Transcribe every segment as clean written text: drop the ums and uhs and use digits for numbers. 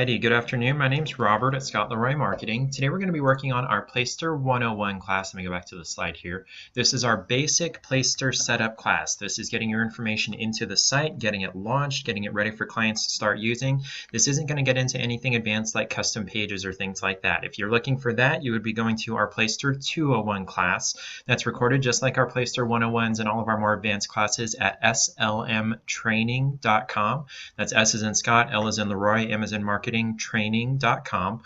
Alrighty, good afternoon. My name's Robert at Scott Leroy Marketing. Today we're going to be working on our Placester 101 class. Let me go back to the slide here. This is our basic Placester setup class. This is getting your information into the site, getting it launched, getting it ready for clients to start using. This isn't going to get into anything advanced like custom pages or things like that. If you're looking for that, you would be going to our Placester 201 class. That's recorded just like our Placester 101s and all of our more advanced classes at slmtraining.com. That's S as in Scott, L as in Leroy, M as in Marketing, training.com.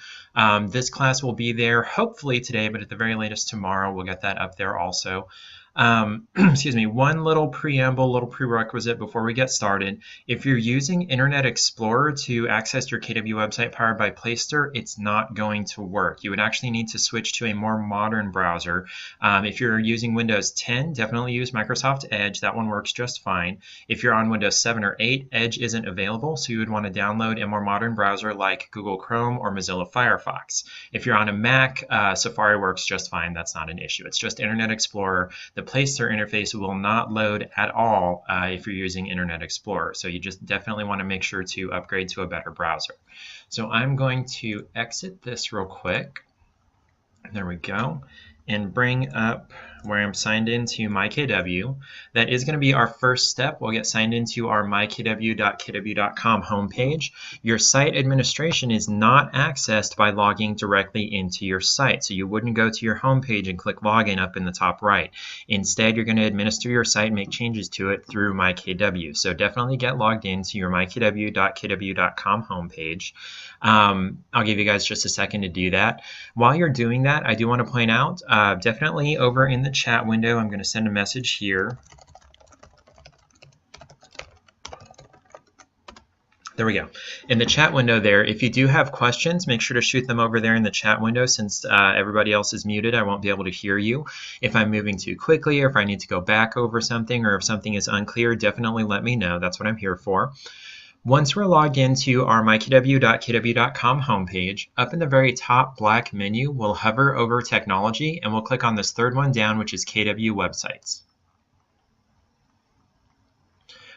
This class will be there hopefully today, but at the very latest tomorrow. We'll get that up there also. Excuse me, one little preamble, little prerequisite before we get started. If you're using Internet Explorer to access your KW website powered by Placester, it's not going to work. You would actually need to switch to a more modern browser. If you're using Windows 10, definitely use Microsoft Edge. That one works just fine. If you're on Windows 7 or 8, Edge isn't available, so you would want to download a more modern browser like Google Chrome or Mozilla Firefox. If you're on a Mac, Safari works just fine. That's not an issue. It's just Internet Explorer. The Placester interface will not load at all if you're using Internet Explorer. So you just definitely want to make sure to upgrade to a better browser. So I'm going to exit this real quick. There we go. And bring up where I'm signed into MyKW. That is going to be our first step. We'll get signed into our mykw.kw.com homepage. Your site administration is not accessed by logging directly into your site. So you wouldn't go to your homepage and click login up in the top right. Instead, you're going to administer your site and make changes to it through MyKW. So definitely get logged into your mykw.kw.com homepage. I'll give you guys just a second to do that. While you're doing that, I do want to point out, definitely over in the chat window, I'm going to send a message here. There we go. In the chat window there, if you do have questions, make sure to shoot them over there in the chat window. Since everybody else is muted, I won't be able to hear you. If I'm moving too quickly, or if I need to go back over something, or if something is unclear, definitely let me know. That's what I'm here for. Once we're logged into our mykw.kw.com homepage, up in the very top black menu, we'll hover over Technology, and we'll click on this third one down, which is KW Websites.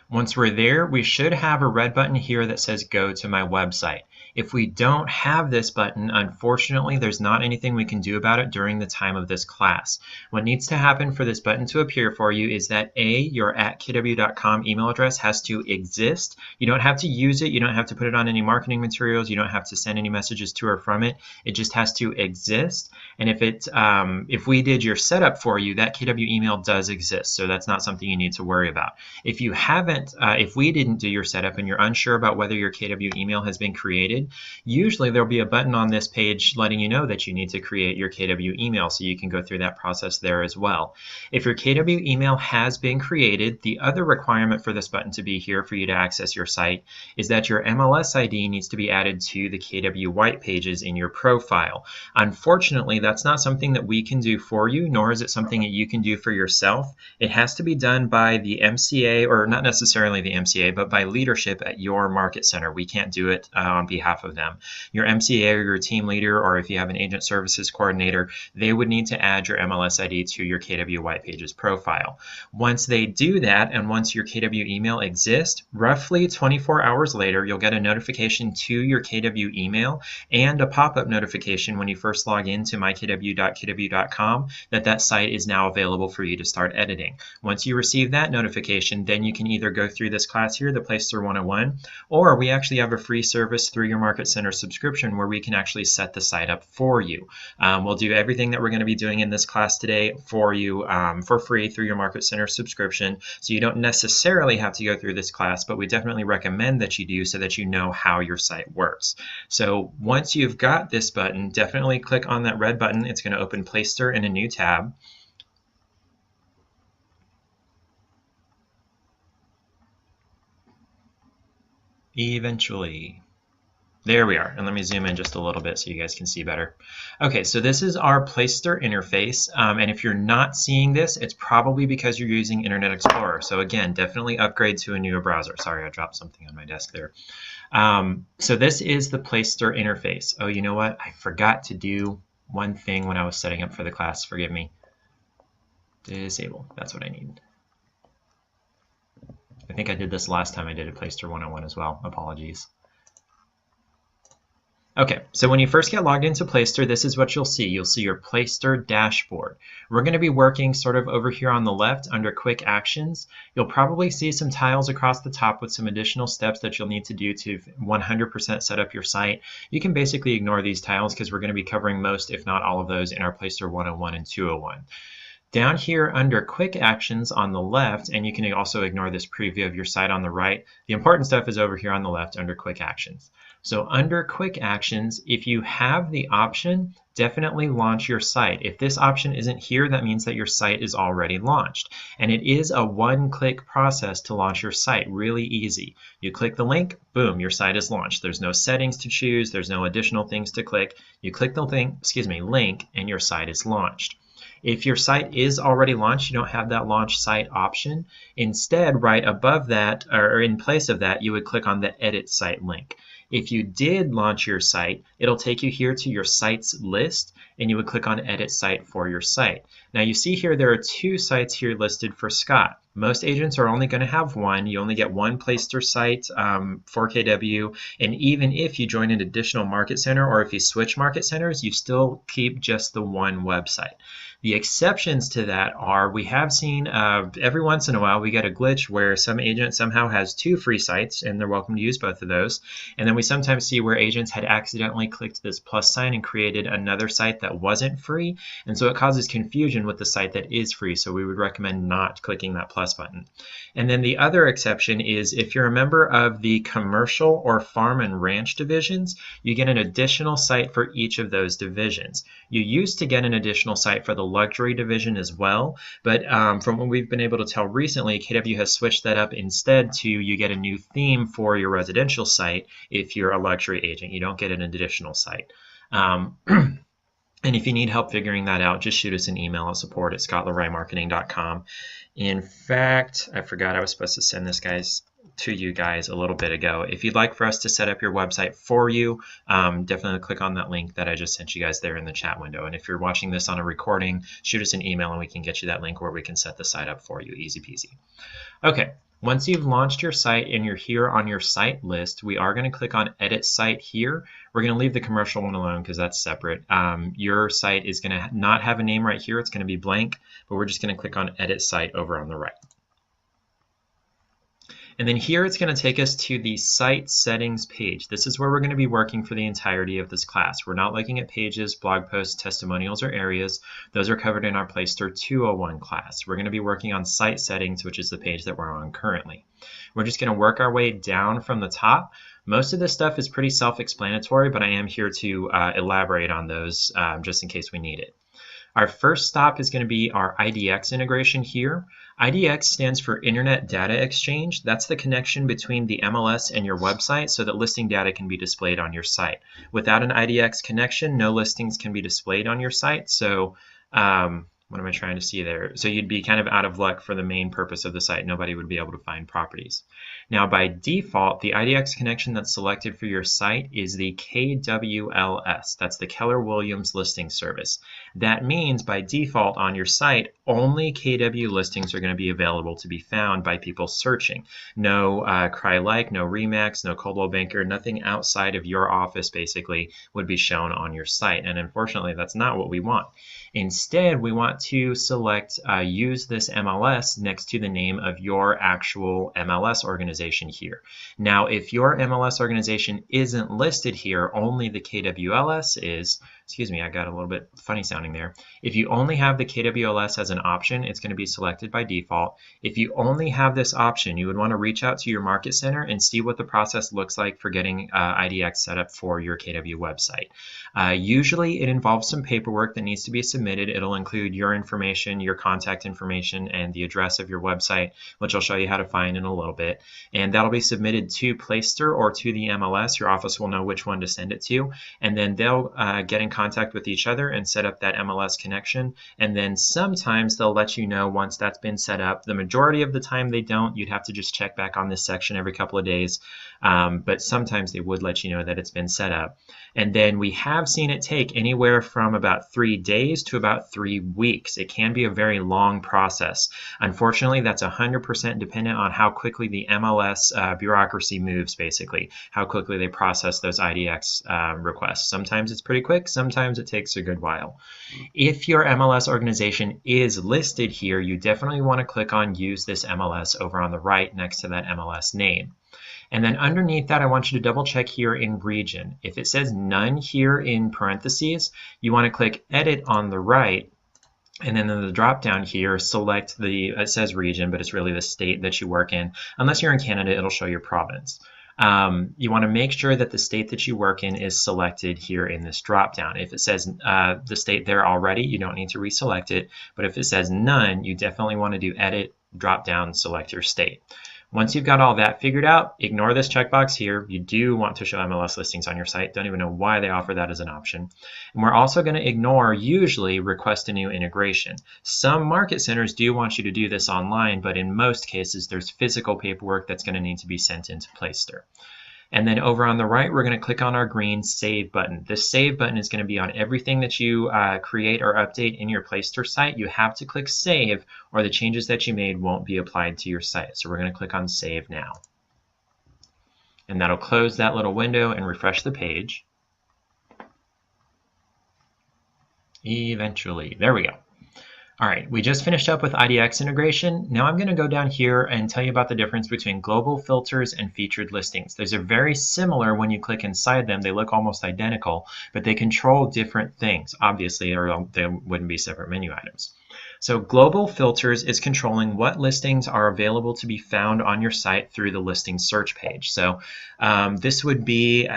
Once we're there, we should have a red button here that says Go to My Website. If we don't have this button, unfortunately, there's not anything we can do about it during the time of this class. What needs to happen for this button to appear for you is that A, your @kw.com email address has to exist. You don't have to use it. You don't have to put it on any marketing materials. You don't have to send any messages to or from it. It just has to exist. And if we did your setup for you, that KW email does exist. So that's not something you need to worry about. If you haven't, if we didn't do your setup and you're unsure about whether your KW email has been created, usually there'll be a button on this page letting you know that you need to create your KW email, so you can go through that process there as well. If your KW email has been created, the other requirement for this button to be here for you to access your site is that your MLS ID needs to be added to the KW white pages in your profile. Unfortunately, that's not something that we can do for you, nor is it something that you can do for yourself. It has to be done by the MCA, or not necessarily the MCA, but by leadership at your market center. We can't do it on behalf of them. Your MCA or your team leader, or if you have an agent services coordinator, they would need to add your MLS ID to your KW White Pages profile. Once they do that, and once your KW email exists, roughly 24 hours later, you'll get a notification to your KW email and a pop-up notification when you first log into mykw.kw.com that that site is now available for you to start editing. Once you receive that notification, then you can either go through this class here, the Placester 101, or we actually have a free service through your Market Center subscription where we can actually set the site up for you. We'll do everything that we're going to be doing in this class today for you for free through your Market Center subscription, so you don't necessarily have to go through this class, but we definitely recommend that you do so that you know how your site works. So once you've got this button, definitely click on that red button. It's going to open Placester in a new tab. Eventually. There we are, and let me zoom in just a little bit so you guys can see better. Okay, so this is our Placester interface, and if you're not seeing this, it's probably because you're using Internet Explorer. So again, definitely upgrade to a newer browser. Sorry, I dropped something on my desk there. So this is the Placester interface. Oh, you know what? I forgot to do one thing when I was setting up for the class. Forgive me. Disable. That's what I need. I think I did this last time I did a Placester 101 as well. Apologies. Okay, so when you first get logged into Placester, this is what you'll see. You'll see your Placester dashboard. We're going to be working sort of over here on the left under Quick Actions. You'll probably see some tiles across the top with some additional steps that you'll need to do to 100% set up your site. You can basically ignore these tiles because we're going to be covering most, if not all of those, in our Placester 101 and 201. Down here under Quick Actions on the left, and you can also ignore this preview of your site on the right, the important stuff is over here on the left under Quick Actions. So under Quick Actions, if you have the option, definitely launch your site. If this option isn't here, that means that your site is already launched. And it is a one-click process to launch your site, really easy. You click the link, boom, your site is launched. There's no settings to choose, there's no additional things to click. You click the link, and your site is launched. If your site is already launched, you don't have that launch site option. Instead, right above that, or in place of that, you would click on the edit site link. If you did launch your site, it'll take you here to your sites list, and you would click on edit site for your site. Now you see here there are 2 sites here listed for Scott. Most agents are only going to have one. You only get one Placester site for KW, and even if you join an additional market center or if you switch market centers, you still keep just the one website. The exceptions to that are, we have seen every once in a while we get a glitch where some agent somehow has 2 free sites, and they're welcome to use both of those. And then we sometimes see where agents had accidentally clicked this plus sign and created another site that wasn't free, and so it causes confusion with the site that is free, so we would recommend not clicking that plus button. And then the other exception is if you're a member of the commercial or farm and ranch divisions, you get an additional site for each of those divisions. You used to get an additional site for the luxury division as well, but from what we've been able to tell recently, KW has switched that up instead to you get a new theme for your residential site if you're a luxury agent. You don't get an additional site. And if you need help figuring that out, just shoot us an email at support@scottleroymarketing.com. In fact, I forgot I was supposed to send this to you guys a little bit ago. If you'd like for us to set up your website for you, definitely click on that link that I just sent you guys there in the chat window. And if you're watching this on a recording, shoot us an email and we can get you that link where we can set the site up for you. Easy peasy. Okay. Once you've launched your site and you're here on your site list, we are going to click on Edit Site here. We're going to leave the commercial one alone because that's separate. Your site is going to not have a name right here. It's going to be blank, but we're just going to click on Edit Site over on the right. And then here it's going to take us to the site settings page. This is where we're going to be working for the entirety of this class. We're not looking at pages, blog posts, testimonials, or areas. Those are covered in our Placester 201 class. We're going to be working on site settings, which is the page that we're on currently. We're just going to work our way down from the top. Most of this stuff is pretty self-explanatory, but I am here to elaborate on those just in case we need it. Our first stop is going to be our IDX integration here. IDX stands for Internet Data Exchange. That's the connection between the MLS and your website so that listing data can be displayed on your site. Without an IDX connection, no listings can be displayed on your site. So what am I trying to see there? So you'd be kind of out of luck for the main purpose of the site. Nobody would be able to find properties. Now by default, the IDX connection that's selected for your site is the KWLS. That's the Keller Williams Listing Service. That means by default on your site, only KW listings are going to be available to be found by people searching. No CryLike, no Remax, no Coldwell Banker, nothing outside of your office basically would be shown on your site. And unfortunately, that's not what we want. Instead, we want to select use this MLS next to the name of your actual MLS organization here. Now, if your MLS organization isn't listed here, only the KWLS is, excuse me, I got a little bit funny sounding there. If you only have the KWLS as an option, it's going to be selected by default. If you only have this option, you would want to reach out to your market center and see what the process looks like for getting IDX set up for your KW website. Usually it involves some paperwork that needs to be submitted. It'll include your information, your contact information, and the address of your website, which I'll show you how to find in a little bit. And that'll be submitted to Placester or to the MLS. Your office will know which one to send it to, and then they'll get in contact with each other and set up that MLS connection. And then sometimes they'll let you know once that's been set up. The majority of the time they don't. You'd have to just check back on this section every couple of days. But sometimes they would let you know that it's been set up. And then we have seen it take anywhere from about 3 days to about 3 weeks. It can be a very long process. Unfortunately, that's 100% dependent on how quickly the MLS bureaucracy moves, basically, how quickly they process those IDX requests. Sometimes it's pretty quick, sometimes it takes a good while. If your MLS organization is listed here, you definitely want to click on Use this MLS over on the right next to that MLS name. And then underneath that, I want you to double check here in region. If it says none here in parentheses, you want to click Edit on the right. And then in the drop down here, select it says region, but it's really the state that you work in. Unless you're in Canada, it'll show your province. You want to make sure that the state that you work in is selected here in this drop down. If it says the state there already, you don't need to reselect it. But if it says none, you definitely want to do Edit, drop down, select your state. Once you've got all that figured out, ignore this checkbox here. You do want to show MLS listings on your site. Don't even know why they offer that as an option. And we're also going to ignore, usually, request a new integration. Some market centers do want you to do this online, but in most cases, there's physical paperwork that's going to need to be sent into Placester. And then over on the right, we're going to click on our green Save button. This Save button is going to be on everything that you create or update in your Placester site. You have to click Save, or the changes that you made won't be applied to your site. So we're going to click on Save now. And that'll close that little window and refresh the page. Eventually. There we go. All right, we just finished up with IDX integration. Now I'm going to go down here and tell you about the difference between global filters and featured listings. Those are very similar when you click inside them. They look almost identical, but they control different things, obviously, or they wouldn't be separate menu items. So global filters is controlling what listings are available to be found on your site through the listing search page. So this would be,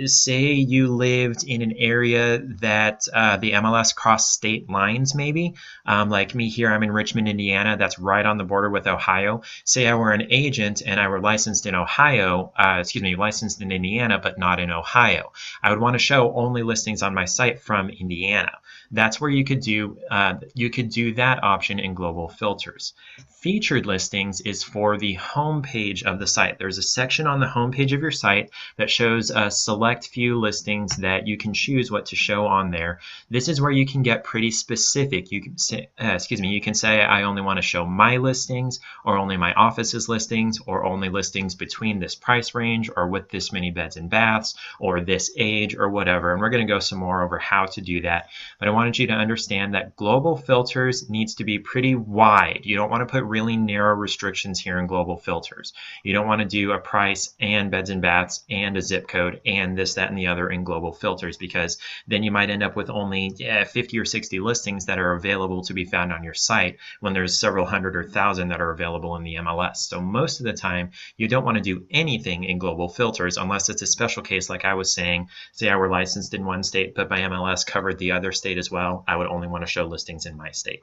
say you lived in an area that the MLS crossed state lines maybe. Like me here, I'm in Richmond, Indiana. That's right on the border with Ohio. Say I were an agent and I were licensed in Ohio, licensed in Indiana, but not in Ohio. I would want to show only listings on my site from Indiana. That's where you could do that option in global filters. Featured listings is for the home page of the site. There's a section on the home page of your site that shows a select few listings that you can choose what to show on there. This is where you can get pretty specific. You can say, you can say I only want to show my listings, or only my office's listings, or only listings between this price range, or with this many beds and baths, or this age, or whatever. And we're going to go some more over how to do that. But I wanted you to understand that global filters needs to be pretty wide. You don't want to put really narrow restrictions here in global filters. You don't want to do a price and beds and baths and a zip code and this, that, and the other in global filters, because then you might end up with only 50 or 60 listings that are available to be found on your site when there's several hundred or thousand that are available in the MLS. So most of the time, you don't want to do anything in global filters unless it's a special case like I was saying. Say I were licensed in one state, but my MLS covered the other state as well. I would only want to show listings in my state.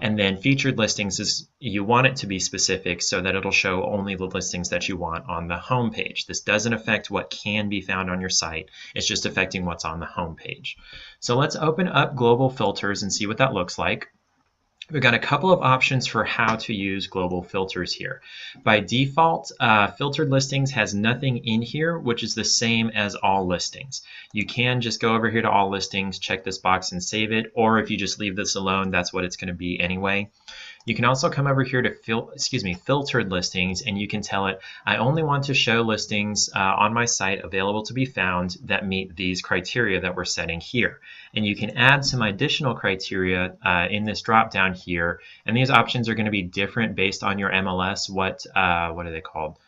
And then featured listings is you want it to be specific so that it'll show only the listings that you want on the home page. This doesn't affect what can be found on your site. It's just affecting what's on the home page. So let's open up global filters and see what that looks like. We've got a couple of options for how to use global filters here. By default, filtered listings has nothing in here, which is the same as all listings. You can just go over here to all listings, check this box and save it, or if you just leave this alone, that's what it's going to be anyway. You can also come over here to filtered listings, and you can tell it, I only want to show listings on my site available to be found that meet these criteria that we're setting here. And you can add some additional criteria in this drop down here, and these options are going to be different based on your MLS. What are they called?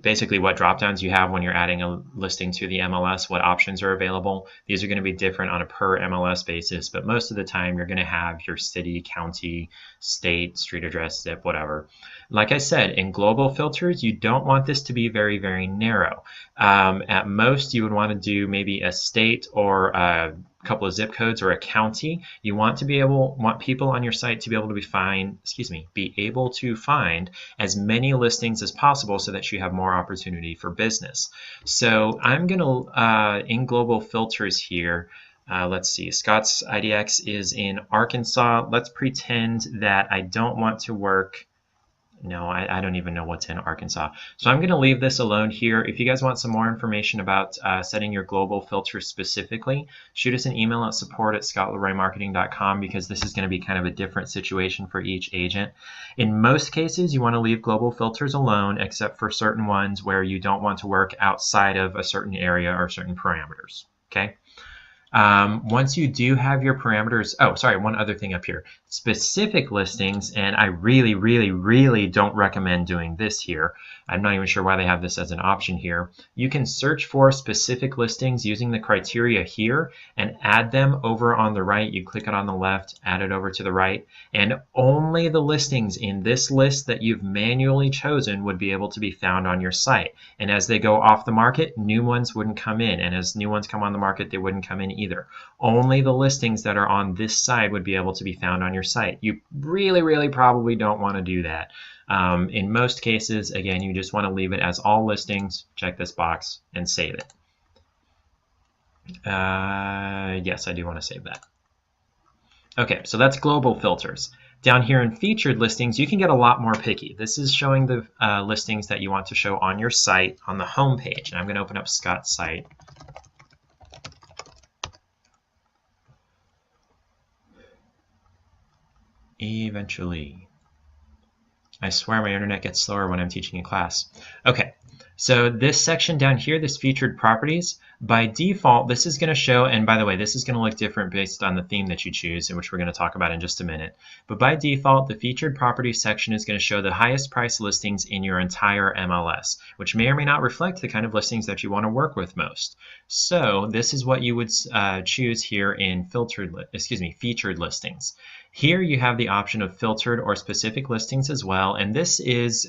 Basically what drop downs you have when you're adding a listing to the MLS, what options are available. These are going to be different on a per MLS basis, but most of the time you're going to have your city, county, state, street address, zip, whatever. Like I said, in global filters, you don't want this to be very, very narrow. At most, you would want to do maybe a state or couple of zip codes or a county, you want people on your site to be able to be able to find as many listings as possible so that you have more opportunity for business. So I'm going to, in global filters here, let's see, Scott's IDX is in Arkansas. Let's pretend that I don't want to work. No, I don't even know what's in Arkansas. So I'm going to leave this alone here. If you guys want some more information about setting your global filters specifically, shoot us an email at support@scottleroymarketing.com, because this is going to be kind of a different situation for each agent. In most cases, you want to leave global filters alone, except for certain ones where you don't want to work outside of a certain area or certain parameters. Okay. Once you do have your parameters, oh, sorry, one other thing up here, specific listings, and I really, really, really don't recommend doing this here. I'm not even sure why they have this as an option here. You can search for specific listings using the criteria here and add them over on the right. You click it on the left, add it over to the right, and only the listings in this list that you've manually chosen would be able to be found on your site. And as they go off the market, new ones wouldn't come in, and as new ones come on the market, they wouldn't come in either. Only the listings that are on this side would be able to be found on your site. You really, really probably don't want to do that. In most cases, again, you just want to leave it as all listings, check this box, and save it. Yes, I do want to save that. Okay, so that's global filters. Down here in featured listings, you can get a lot more picky. This is showing the listings that you want to show on your site on the home page. And I'm going to open up Scott's site. Eventually. I swear my internet gets slower when I'm teaching in class. Okay, so this section down here, this featured properties, by default, this is going to show, and by the way, this is going to look different based on the theme that you choose, which we're going to talk about in just a minute. But by default, the featured properties section is going to show the highest price listings in your entire MLS, which may or may not reflect the kind of listings that you want to work with most. So this is what you would choose here in featured listings. Here you have the option of filtered or specific listings as well, and this is,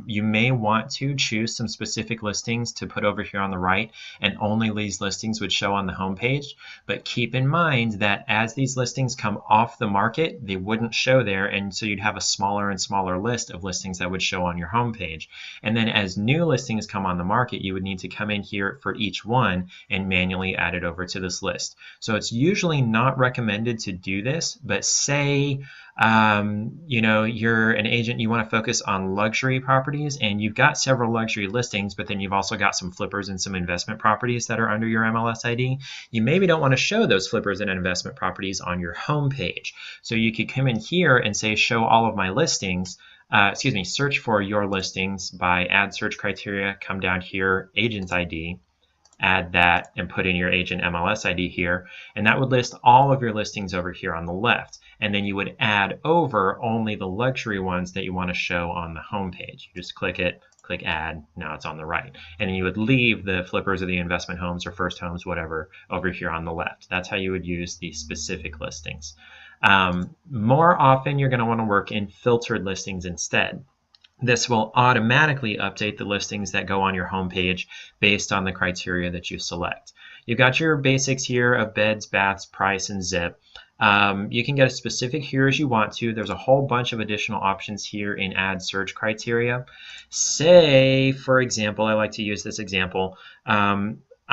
you may want to choose some specific listings to put over here on the right, and only these listings would show on the home page. But keep in mind that as these listings come off the market, they wouldn't show there, and so you'd have a smaller and smaller list of listings that would show on your home page. And then as new listings come on the market, you would need to come in here for each one and manually add it over to this list. So it's usually not recommended to do this, but say you know, you're an agent, you want to focus on luxury properties, and you've got several luxury listings, but then you've also got some flippers and some investment properties that are under your MLS ID. You maybe don't want to show those flippers and investment properties on your home page. So you could come in here and say, show all of my listings. Search for your listings by add search criteria, come down here, agent ID, add that and put in your agent MLS ID here, and that would list all of your listings over here on the left. And then you would add over only the luxury ones that you want to show on the home page. You just click it, click add, now it's on the right. And then you would leave the flippers or the investment homes or first homes, whatever, over here on the left. That's how you would use the specific listings. More often you're going to want to work in filtered listings instead. This will automatically update the listings that go on your homepage based on the criteria that you select. You've got your basics here of beds, baths, price, and zip. You can get as specific here as you want to. There's a whole bunch of additional options here in add search criteria. Say, for example, I like to use this example.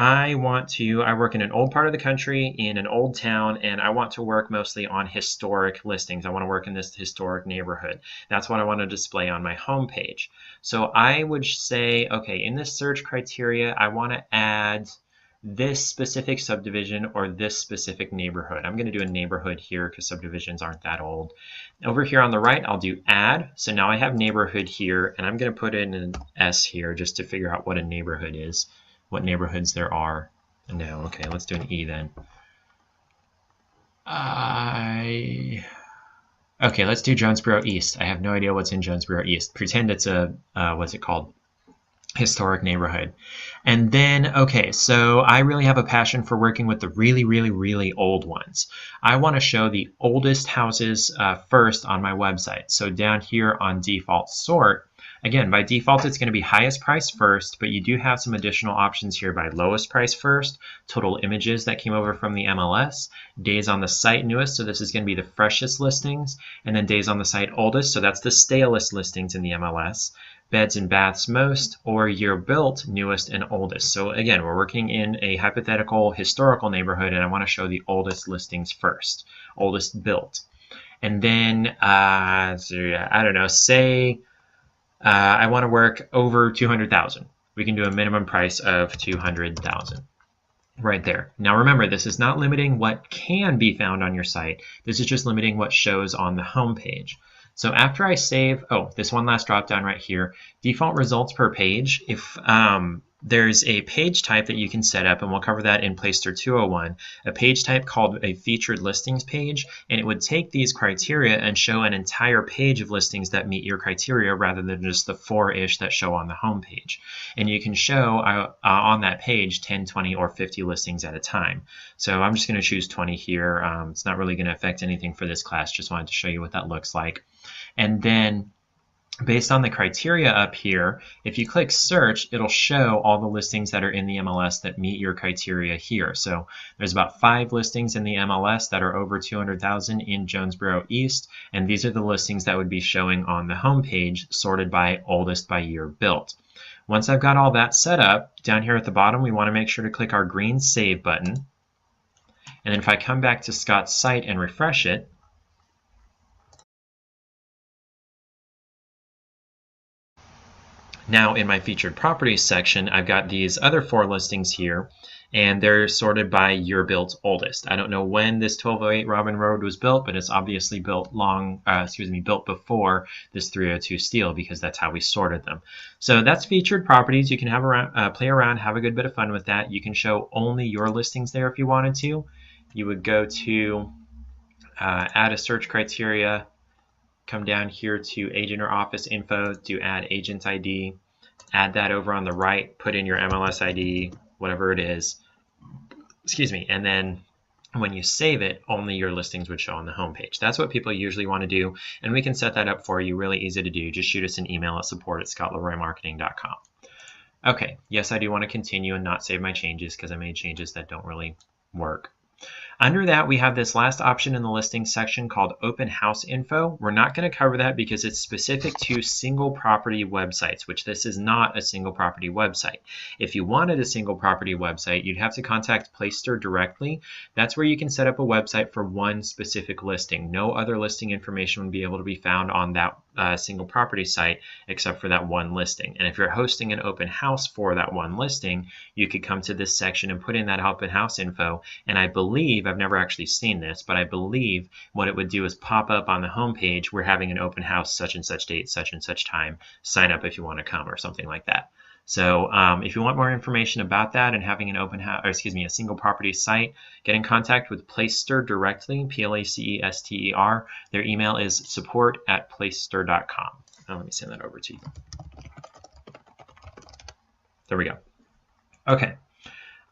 I work in an old part of the country, in an old town, and I want to work mostly on historic listings. I want to work in this historic neighborhood. That's what I want to display on my homepage. So I would say, okay, in this search criteria, I want to add this specific subdivision or this specific neighborhood. I'm going to do a neighborhood here because subdivisions aren't that old. Over here on the right, I'll do add. So now I have neighborhood here, and I'm going to put in an S here just to figure out what a neighborhood is, what neighborhoods there are. No, okay, let's do an E then. Okay, let's do Jonesboro East. I have no idea what's in Jonesboro East. Pretend it's a, what's it called? Historic neighborhood. And then, okay, so I really have a passion for working with the really, really, really old ones. I want to show the oldest houses first on my website. So down here on default sort, Again, by default, it's going to be highest price first, but you do have some additional options here by lowest price first, total images that came over from the MLS, days on the site newest, so this is going to be the freshest listings, and then days on the site oldest, so that's the stalest listings in the MLS, beds and baths most, or year built, newest and oldest. So again, we're working in a hypothetical historical neighborhood, and I want to show the oldest listings first, oldest built. And then, I don't know, say I want to work over 200,000. We can do a minimum price of 200,000 right there. Now remember, this is not limiting what can be found on your site. This is just limiting what shows on the home page. So after I save, this one last drop down right here, default results per page. If there's a page type that you can set up, and we'll cover that in Placester 201, a page type called a featured listings page, and it would take these criteria and show an entire page of listings that meet your criteria rather than just the 4-ish that show on the home page. And you can show on that page 10, 20, or 50 listings at a time. So I'm just going to choose 20 here. It's not really going to affect anything for this class, just wanted to show you what that looks like. And then based on the criteria up here, if you click search, it'll show all the listings that are in the MLS that meet your criteria here. So there's about 5 listings in the MLS that are over 200,000 in Jonesboro East, and these are the listings that would be showing on the home page, sorted by oldest by year built. Once I've got all that set up, down here at the bottom, we want to make sure to click our green Save button. And then if I come back to Scott's site and refresh it, now in my featured properties section, I've got these other 4 listings here, and they're sorted by year built oldest. I don't know when this 1208 Robin Road was built, but it's obviously built built before this 302 steel, because that's how we sorted them. So that's featured properties. You can have play around, have a good bit of fun with that. You can show only your listings there if you wanted to. You would go to add a search criteria, come down here to agent or office info, do add agent ID, add that over on the right, put in your MLS ID, whatever it is, and then when you save it, only your listings would show on the home page. That's what people usually want to do, and we can set that up for you, really easy to do. Just shoot us an email at support@scottleroymarketing.com. Okay, yes, I do want to continue and not save my changes because I made changes that don't really work. Under that, we have this last option in the listings section called Open House Info. We're not going to cover that because it's specific to single property websites, which this is not a single property website. If you wanted a single property website, you'd have to contact Placester directly. That's where you can set up a website for one specific listing. No other listing information would be able to be found on that single property site except for that one listing. And if you're hosting an open house for that one listing, you could come to this section and put in that open house info. And I believe, I've never actually seen this, but I believe what it would do is pop up on the home page, we're having an open house such and such date, such and such time, sign up if you want to come, or something like that. So if you want more information about that and having an open house, or a single property site, get in contact with Placester directly, Placester. Their email is support@placester.com. Let me send that over to you. There we go. Okay.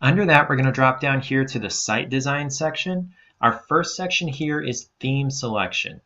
Under that, we're going to drop down here to the site design section. Our first section here is theme selection.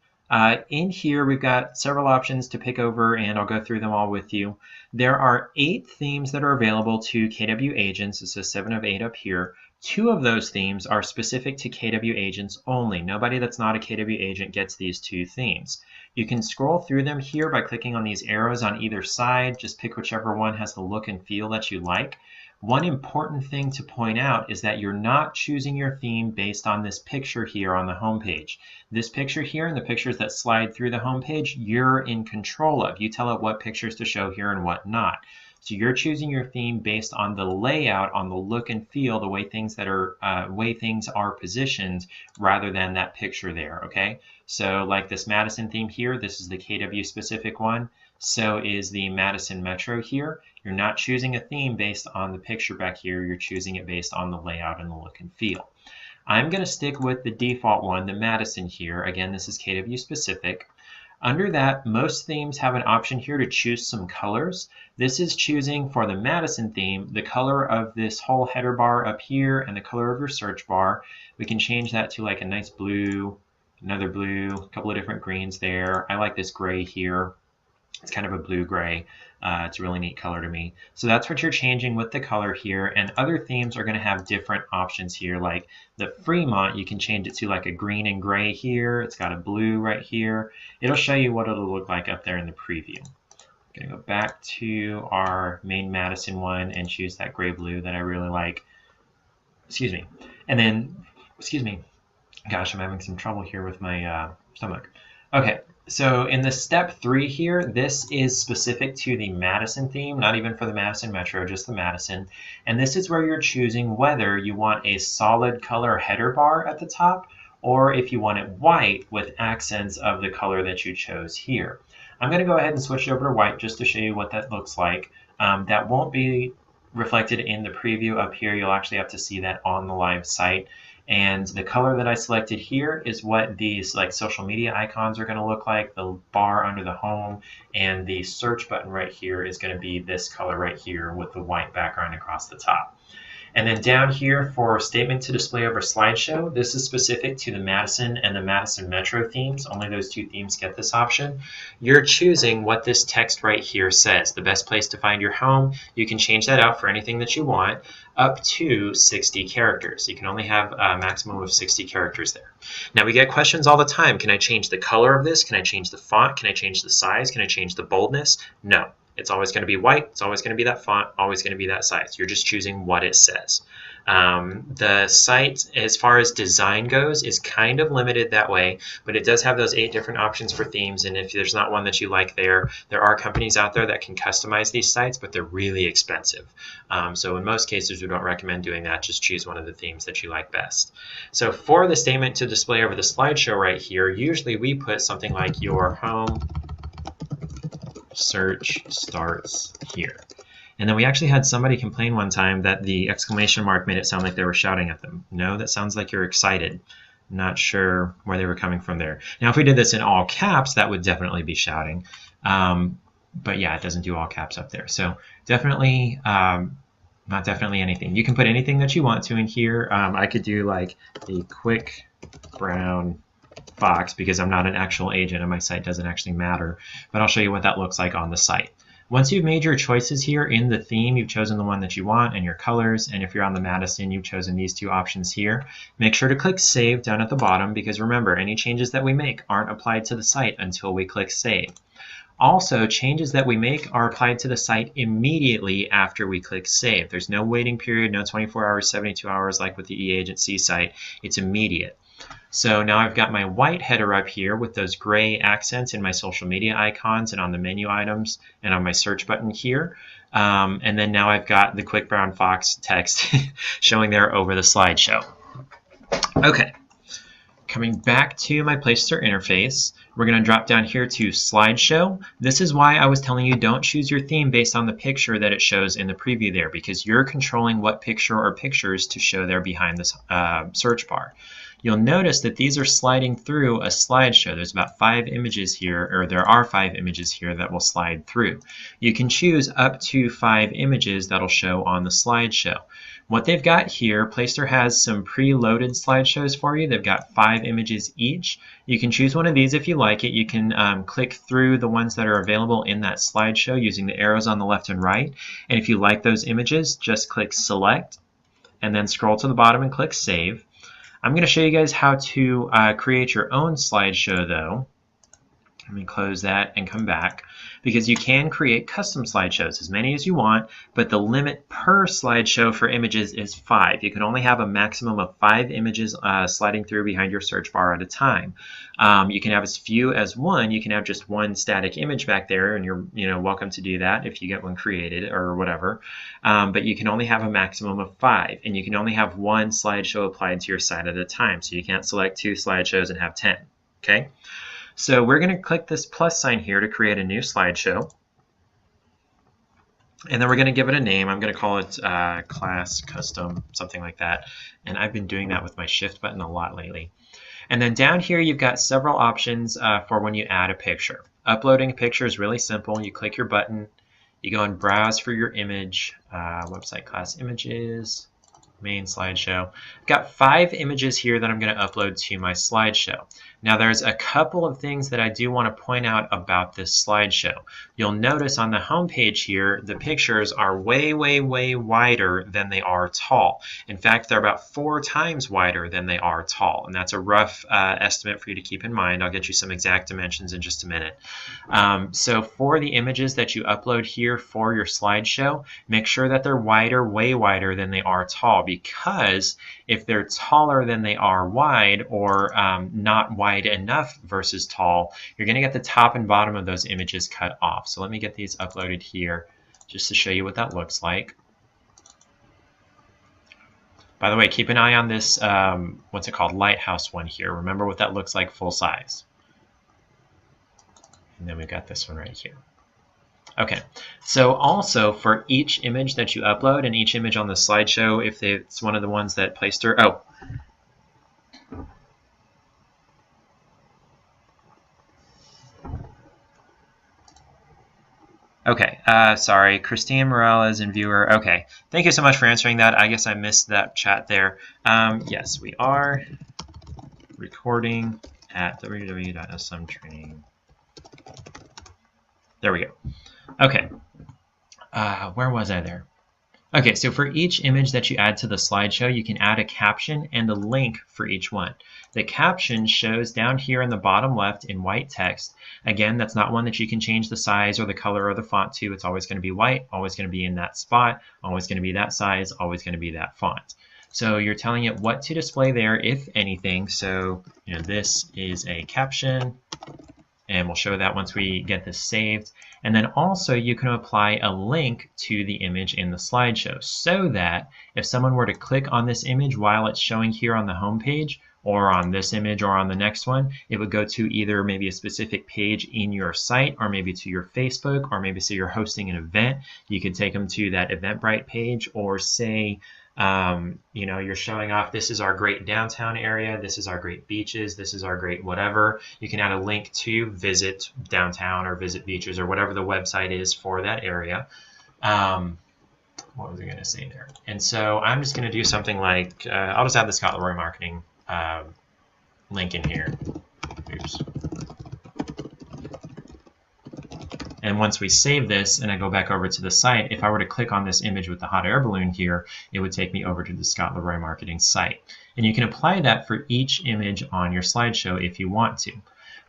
In here, we've got several options to pick over, and I'll go through them all with you. There are 8 themes that are available to KW agents. It says 7 of 8 up here. 2 of those themes are specific to KW agents only. Nobody that's not a KW agent gets these 2 themes. You can scroll through them here by clicking on these arrows on either side. Just pick whichever one has the look and feel that you like. One important thing to point out is that you're not choosing your theme based on this picture here on the home page. This picture here and the pictures that slide through the home page, you're in control of. You tell it what pictures to show here and what not. So you're choosing your theme based on the layout, on the look and feel, the way things are positioned, rather than that picture there, okay? So like this Madison theme here, this is the KW specific one. So is the Madison Metro here. You're not choosing a theme based on the picture back here. You're choosing it based on the layout and the look and feel. I'm going to stick with the default one, the Madison here. Again, this is KW specific. Under that, most themes have an option here to choose some colors. This is choosing for the Madison theme the color of this whole header bar up here and the color of your search bar. We can change that to like a nice blue, another blue, a couple of different greens there. I like this gray here. It's kind of a blue-gray. It's a really neat color to me. So that's what you're changing with the color here. And other themes are going to have different options here. Like the Fremont, you can change it to like a green and gray here. It's got a blue right here. It'll show you what it'll look like up there in the preview. I'm going to go back to our main Madison one and choose that gray-blue that I really like. Excuse me. And then, excuse me. Gosh, I'm having some trouble here with my stomach. Okay. So in the step 3 here, this is specific to the Madison theme, not even for the Madison Metro, just the Madison. And this is where you're choosing whether you want a solid color header bar at the top or if you want it white with accents of the color that you chose here. I'm going to go ahead and switch over to white just to show you what that looks like. That won't be reflected in the preview up here. You'll actually have to see that on the live site. And the color that I selected here is what these like social media icons are going to look like. The bar under the home and the search button right here is going to be this color right here with the white background across the top. And then down here for statement to display over slideshow, this is specific to the Madison and the Madison Metro themes. Only those two themes get this option. You're choosing what this text right here says. The best place to find your home, you can change that out for anything that you want, up to 60 characters. You can only have a maximum of 60 characters there. Now we get questions all the time. Can I change the color of this? Can I change the font? Can I change the size? Can I change the boldness? No. It's always going to be white. It's always going to be that font, always going to be that size. You're just choosing what it says. The site, as far as design goes, is kind of limited that way, but it does have those 8 different options for themes, and if there's not one that you like there are companies out there that can customize these sites, but they're really expensive. So in most cases, we don't recommend doing that. Just choose one of the themes that you like best. So for the statement to display over the slideshow right here, usually we put something like your home search starts here. And then we actually had somebody complain one time that the exclamation mark made it sound like they were shouting at them. No, that sounds like you're excited. Not sure where they were coming from there. Now, if we did this in all caps, that would definitely be shouting. But yeah, it doesn't do all caps up there. So definitely, not definitely anything. You can put anything that you want to in here. I could do like a quick brown fox because I'm not an actual agent and my site doesn't actually matter, but I'll show you what that looks like on the site. Once you've made your choices here in the theme, you've chosen the one that you want and your colors, and if you're on the Madison, you've chosen these 2 options here. Make sure to click Save down at the bottom because remember, any changes that we make aren't applied to the site until we click Save. Also, changes that we make are applied to the site immediately after we click Save. There's no waiting period, no 24 hours, 72 hours like with the eAgency site. It's immediate. So now I've got my white header up here with those gray accents in my social media icons and on the menu items and on my search button here. And then now I've got the quick brown fox text showing there over the slideshow. Okay, coming back to my Placester interface, we're going to drop down here to slideshow. This is why I was telling you don't choose your theme based on the picture that it shows in the preview there, because you're controlling what picture or pictures to show there behind this search bar. You'll notice that these are sliding through a slideshow. There's about 5 images here, or there are 5 images here that will slide through. You can choose up to 5 images that'll show on the slideshow. What they've got here, Placester has some pre-loaded slideshows for you. They've got 5 images each. You can choose one of these if you like it. You can click through the ones that are available in that slideshow using the arrows on the left and right. And if you like those images, just click Select and then scroll to the bottom and click Save. I'm going to show you guys how to create your own slideshow though. Let me close that and come back, because you can create custom slideshows, as many as you want, but the limit per slideshow for images is 5. You can only have a maximum of 5 images sliding through behind your search bar at a time. You can have as few as 1. You can have just 1 static image back there, and you're welcome to do that if you get one created or whatever. But you can only have a maximum of 5, and you can only have 1 slideshow applied to your site at a time. So you can't select 2 slideshows and have 10. Okay. So we're going to click this plus sign here to create a new slideshow. And then we're going to give it a name. I'm going to call it class custom, something like that. And I've been doing that with my shift button a lot lately. And then down here, you've got several options for when you add a picture. Uploading a picture is really simple. You click your button, you go and browse for your image, website class images. main slideshow. I've got 5 images here that I'm going to upload to my slideshow. Now there's a couple of things that I do want to point out about this slideshow. You'll notice on the home page here, the pictures are way, way, way wider than they are tall. In fact, they're about 4 times wider than they are tall, and that's a rough estimate for you to keep in mind. I'll get you some exact dimensions in just a minute. So for the images that you upload here for your slideshow, make sure that they're wider, way wider than they are tall, because if they're taller than they are wide, or not wide enough versus tall, you're going to get the top and bottom of those images cut off. So let me get these uploaded here just to show you what that looks like. By the way, keep an eye on this, what's it called, lighthouse one here. Remember what that looks like full size. And then we've got this one right here. Okay, so also for each image that you upload and each image on the slideshow, if it's one of the ones that Placester, okay, sorry, Christine Morales and viewer. Okay, thank you so much for answering that. I guess I missed that chat there. Yes, we are recording at www.smtraining. There we go. Okay, where was I there? Okay, so for each image that you add to the slideshow, you can add a caption and a link for each one. The caption shows down here in the bottom left in white text. Again, that's not one that you can change the size or the color or the font to. It's always going to be white, always going to be in that spot, always going to be that size, always going to be that font. So you're telling it what to display there, if anything. So, you know, this is a caption, and we'll show that once we get this saved. And then also you can apply a link to the image in the slideshow, so that if someone were to click on this image while it's showing here on the home page, or on this image or on the next one, it would go to either maybe a specific page in your site, or maybe to your Facebook, or maybe say you're hosting an event, you could take them to that Eventbrite page, or say, you know, you're showing off, this is our great downtown area, this is our great beaches, this is our great whatever. You can add a link to visit downtown or visit beaches or whatever the website is for that area. What was I going to say there? And so I'm just going to do something like, I'll just add the Scott Leroy Marketing link in here. Oops. And once we save this and I go back over to the site, if I were to click on this image with the hot air balloon here, it would take me over to the Scott Leroy Marketing site. And you can apply that for each image on your slideshow if you want to.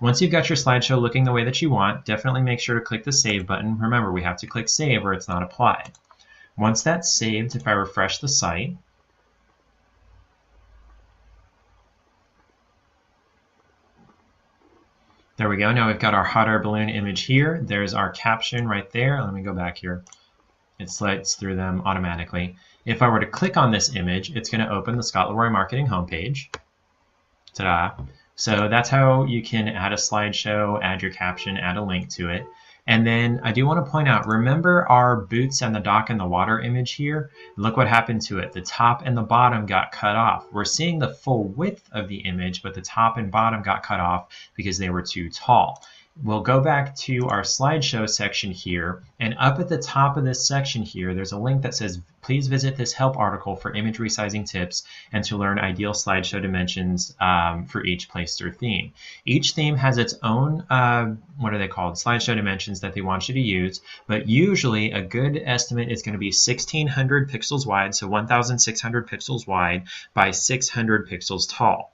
Once you've got your slideshow looking the way that you want, definitely make sure to click the Save button. Remember, we have to click Save or it's not applied. Once that's saved, if I refresh the site, there we go. Now we've got our hot air balloon image here. There's our caption right there. Let me go back here. It slides through them automatically. If I were to click on this image, it's going to open the Scott Leroy Marketing homepage. Ta-da! So that's how you can add a slideshow, add your caption, add a link to it. And then I do want to point out, remember our boots and the dock in the water image here? Look what happened to it. The top and the bottom got cut off. We're seeing the full width of the image, but the top and bottom got cut off because they were too tall. We'll go back to our slideshow section here, and up at the top of this section here, there's a link that says, please visit this help article for image resizing tips and to learn ideal slideshow dimensions for each Placester theme. Each theme has its own, what are they called, slideshow dimensions that they want you to use, but usually a good estimate is going to be 1600 pixels wide, so 1600 pixels wide by 600 pixels tall.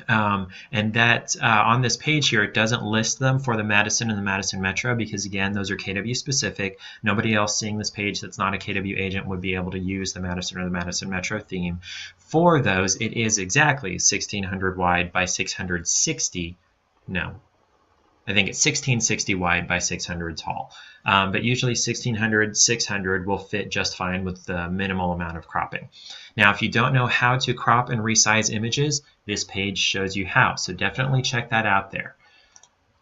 And that on this page here, it doesn't list them for the Madison and the Madison Metro because, again, those are KW specific. Nobody else seeing this page that's not a KW agent would be able to use the Madison or the Madison Metro theme. For those, it is exactly 1600 wide by 660. No, I think it's 1660 wide by 600 tall. But usually 1600, 600 will fit just fine with the minimal amount of cropping. Now, if you don't know how to crop and resize images, this page shows you how. So definitely check that out there.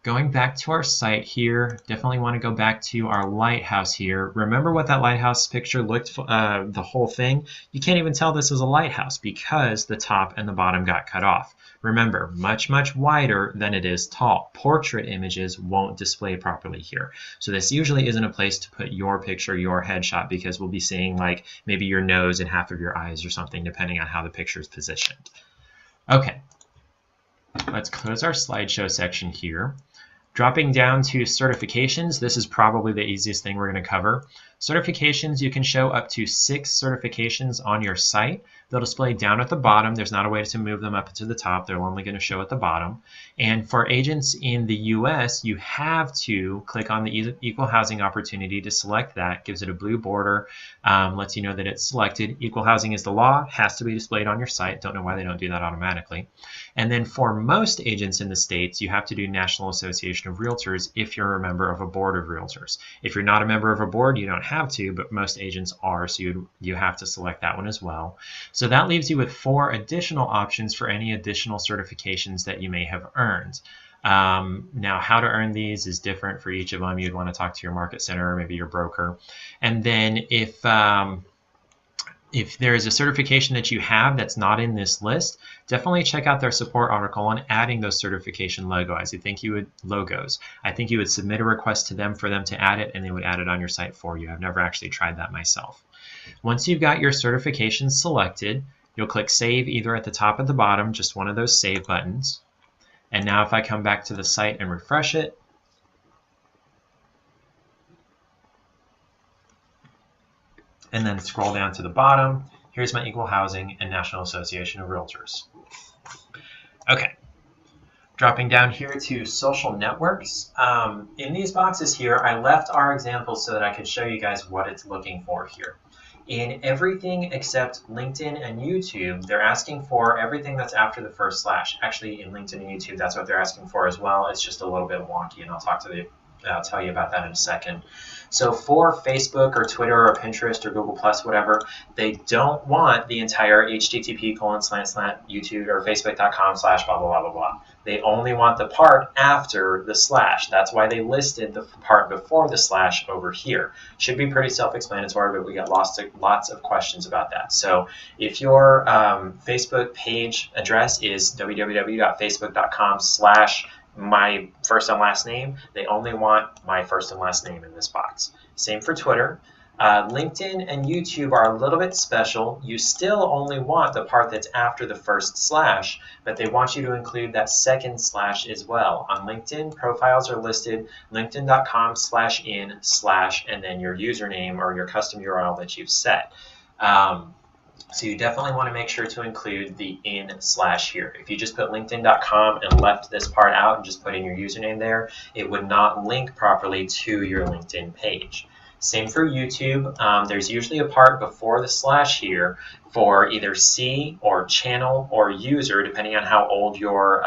Going back to our site here, definitely want to go back to our lighthouse here. Remember what that lighthouse picture looked, the whole thing? You can't even tell this is a lighthouse because the top and the bottom got cut off. Remember, much, much wider than it is tall. Portrait images won't display properly here. So this usually isn't a place to put your picture, your headshot, because we'll be seeing like maybe your nose and half of your eyes or something, depending on how the picture is positioned. Okay, let's close our slideshow section here. Dropping down to certifications, this is probably the easiest thing we're going to cover. Certifications, you can show up to 6 certifications on your site. They'll display down at the bottom. There's not a way to move them up to the top. They're only going to show at the bottom. And for agents in the US, you have to click on the Equal Housing Opportunity to select that. Gives it a blue border, lets you know that it's selected. Equal housing is the law, has to be displayed on your site. Don't know why they don't do that automatically. And then for most agents in the States, you have to do National Association of Realtors if you're a member of a board of realtors. If you're not a member of a board, you don't have to, but most agents are, so you have to select that one as well. So that leaves you with 4 additional options for any additional certifications that you may have earned. Now, how to earn these is different for each of them. You'd want to talk to your market center or maybe your broker. And then if there is a certification that you have that's not in this list, definitely check out their support article on adding those certification logos. I think you would submit a request to them for them to add it, and they would add it on your site for you. I've never actually tried that myself. Once you've got your certifications selected, you'll click Save either at the top or the bottom, just one of those Save buttons. And now if I come back to the site and refresh it, and then scroll down to the bottom, here's my Equal Housing and National Association of Realtors. Okay, dropping down here to social networks. In these boxes here, I left our examples so that I could show you guys what it's looking for here. In everything except LinkedIn and YouTube, they're asking for everything that's after the first slash. Actually, in LinkedIn and YouTube, that's what they're asking for as well. It's just a little bit wonky, and I'll tell you about that in a second. So for Facebook or Twitter or Pinterest or Google Plus, whatever, they don't want the entire http://YouTube or facebook.com/blah, blah, blah, blah, blah. They only want the part after the slash. That's why they listed the part before the slash over here. Should be pretty self-explanatory, but we got lots of questions about that. So if your Facebook page address is www.facebook.com/my first and last name, they only want my first and last name in this box. Same for Twitter. LinkedIn and YouTube are a little bit special. You still only want the part that's after the first slash, but they want you to include that second slash as well. On LinkedIn, profiles are listed linkedin.com/in/ and then your username or your custom URL that you've set. So you definitely want to make sure to include the in/ here. If you just put linkedin.com and left this part out and just put in your username there, it would not link properly to your LinkedIn page. Same for YouTube. There's usually a part before the slash here for either C or channel or user, depending on how old your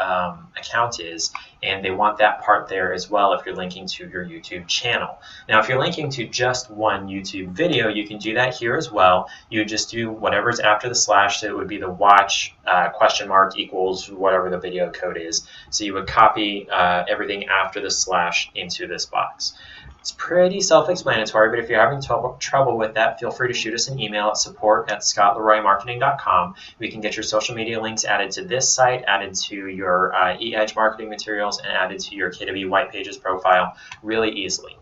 account is, and they want that part there as well if you're linking to your YouTube channel. Now, if you're linking to just one YouTube video, you can do that here as well. You would just do whatever's after the slash, so it would be the watch ! Equals whatever the video code is. So you would copy everything after the slash into this box. It's pretty self-explanatory, but if you're having trouble with that, feel free to shoot us an email at support@scottleroymarketing.com. We can get your social media links added to this site, added to your eEdge marketing materials, and added to your KW White Pages profile really easily.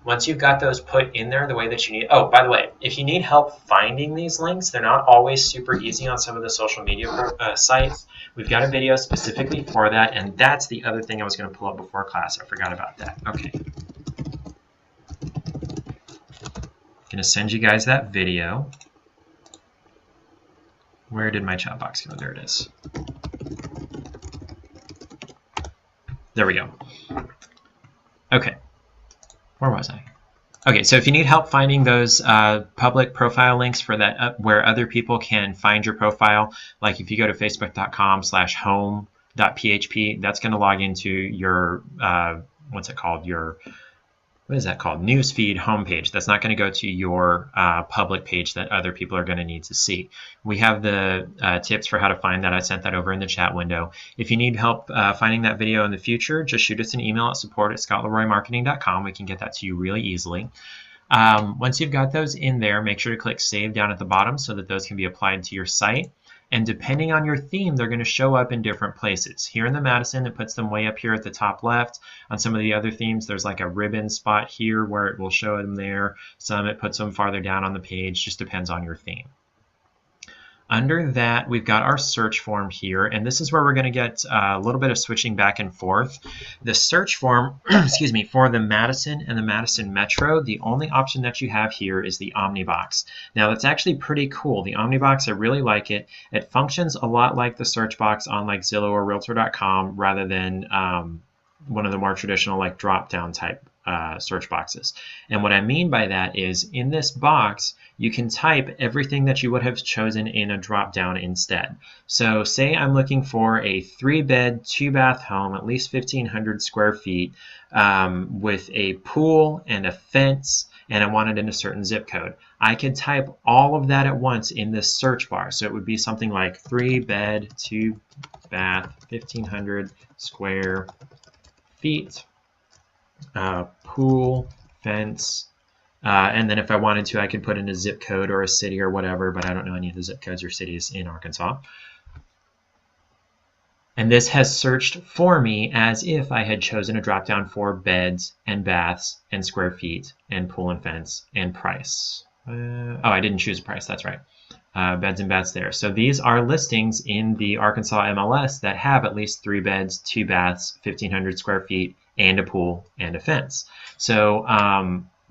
Once you've got those put in there the way that you need, oh, by the way, if you need help finding these links, they're not always super easy on some of the social media sites. We've got a video specifically for that, and that's the other thing I was going to pull up before class. I forgot about that. Okay. I'm going to send you guys that video. Where did my chat box go? There it is. There we go. Okay. Where was I? Okay, so if you need help finding those public profile links for that, where other people can find your profile, like if you go to facebook.com/home.php, that's going to log into your, what's it called? Your what is that called? Newsfeed homepage. That's not going to go to your public page that other people are going to need to see. We have the tips for how to find that. I sent that over in the chat window. If you need help finding that video in the future, just shoot us an email at support@scottleroymarketing.com. We can get that to you really easily. Once you've got those in there, make sure to click Save down at the bottom so that those can be applied to your site. And depending on your theme, they're going to show up in different places. Here in the Madison, it puts them way up here at the top left. On some of the other themes, there's like a ribbon spot here where it will show them there. Some it puts them farther down on the page, just depends on your theme. Under that, we've got our search form here, and this is where we're going to get a little bit of switching back and forth. The search form, excuse me, for the Madison and the Madison Metro, the only option that you have here is the Omnibox. Now, that's actually pretty cool. The Omnibox, I really like it. It functions a lot like the search box on like Zillow or Realtor.com rather than one of the more traditional like drop-down type search boxes. And what I mean by that is in this box, you can type everything that you would have chosen in a drop-down instead. So say I'm looking for a 3-bed, 2-bath home, at least 1,500 square feet, with a pool and a fence, and I want it in a certain zip code. I could type all of that at once in this search bar. So it would be something like 3-bed, 2-bath, 1,500 square feet, pool, fence, and then if I wanted to, I could put in a zip code or a city or whatever, but I don't know any of the zip codes or cities in Arkansas. And this has searched for me as if I had chosen a drop-down for beds and baths and square feet and pool and fence and price. Oh, I didn't choose price, that's right. Beds and baths there. So these are listings in the Arkansas MLS that have at least 3 beds, 2 baths, 1,500 square feet, and a pool and a fence. So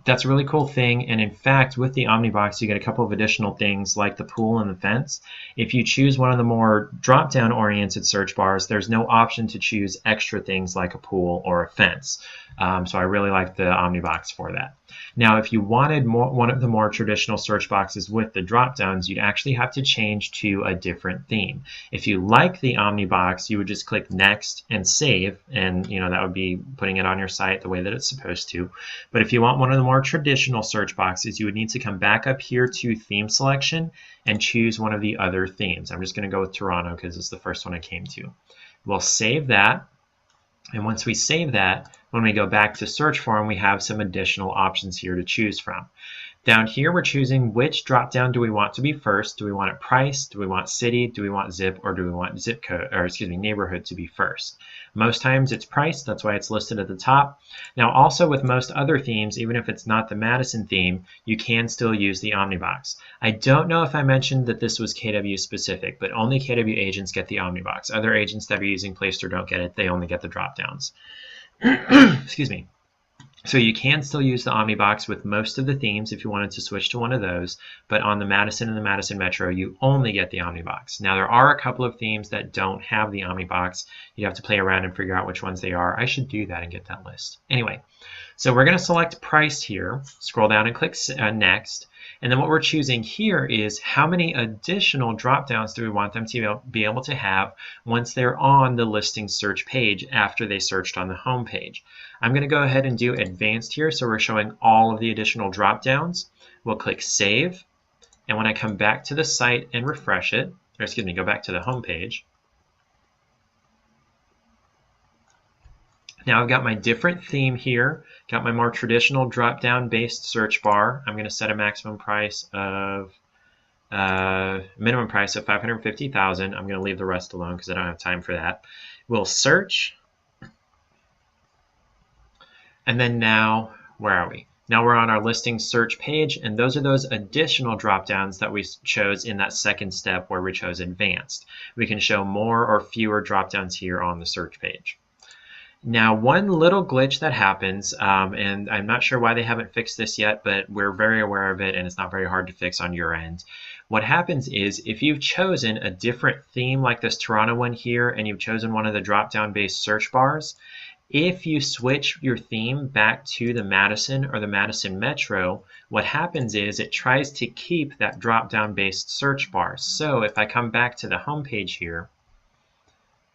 that's a really cool thing. And in fact, with the Omnibox, you get a couple of additional things like the pool and the fence. If you choose one of the more drop-down oriented search bars, there's no option to choose extra things like a pool or a fence. So I really like the Omnibox for that. Now, if you wanted one of the more traditional search boxes with the drop-downs, you'd actually have to change to a different theme. If you like the Omnibox, you would just click Next and Save, and that would be putting it on your site the way that it's supposed to. But if you want one of the more traditional search boxes, you would need to come back up here to Theme Selection and choose one of the other themes. I'm just going to go with Toronto because it's the first one I came to. We'll save that. And once we save that, when we go back to search form, we have some additional options here to choose from. Down here, we're choosing which drop-down do we want to be first. Do we want it price? Do we want city? Do we want zip? Or do we want zip code, or excuse me, neighborhood to be first? Most times it's price. That's why it's listed at the top. Now, also with most other themes, even if it's not the Madison theme, you can still use the Omnibox. I don't know if I mentioned that this was KW specific, but only KW agents get the Omnibox. Other agents that are using Placester don't get it. They only get the drop-downs. Excuse me. So you can still use the Omnibox with most of the themes if you wanted to switch to one of those, but on the Madison and the Madison Metro, you only get the Omnibox. Now, there are a couple of themes that don't have the Omnibox. You have to play around and figure out which ones they are. I should do that and get that list. Anyway, so we're going to select price here, scroll down and click Next. And then what we're choosing here is how many additional drop-downs do we want them to be able to have once they're on the listing search page after they searched on the home page. I'm going to go ahead and do advanced here, so we're showing all of the additional drop-downs. We'll click Save, and when I come back to the site and refresh it, or excuse me, go back to the home page, now I've got my different theme here, got my more traditional drop-down based search bar. I'm going to set a maximum price of, minimum price of $550,000. I'm going to leave the rest alone because I don't have time for that. We'll search. And then now, where are we? Now we're on our listing search page, and those are those additional drop-downs that we chose in that second step where we chose advanced. We can show more or fewer drop-downs here on the search page. Now, one little glitch that happens, and I'm not sure why they haven't fixed this yet, but we're very aware of it, and it's not very hard to fix on your end. What happens is if you've chosen a different theme like this Toronto one here, and you've chosen one of the drop-down based search bars, if you switch your theme back to the Madison or the Madison Metro, what happens is it tries to keep that drop-down based search bar. So if I come back to the home page here,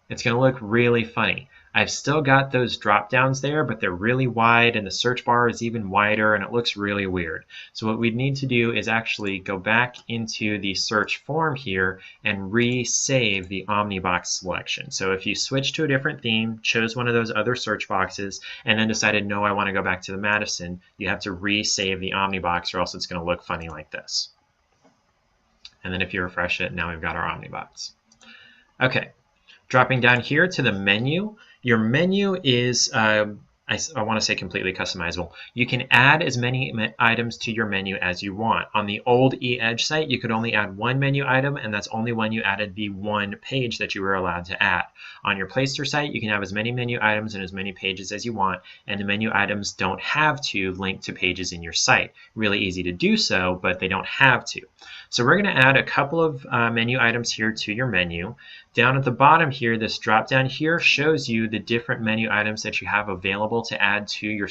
it's going to look really funny. I've still got those drop downs there, but they're really wide and the search bar is even wider and it looks really weird. So what we need to do is actually go back into the search form here and resave the Omnibox selection. So if you switch to a different theme, chose one of those other search boxes, and then decided, no, I want to go back to the Madison, you have to resave the Omnibox or else it's going to look funny like this. And then if you refresh it, now we've got our Omnibox. Okay, dropping down here to the menu. Your menu is, I want to say completely customizable. You can add as many items to your menu as you want. On the old eEdge site, you could only add one menu item, and that's only when you added the one page that you were allowed to add. On your Placester site, you can have as many menu items and as many pages as you want, and the menu items don't have to link to pages in your site. Really easy to do so, but they don't have to. So we're going to add a couple of menu items here to your menu. Down at the bottom here, this drop down here shows you the different menu items that you have available to add to your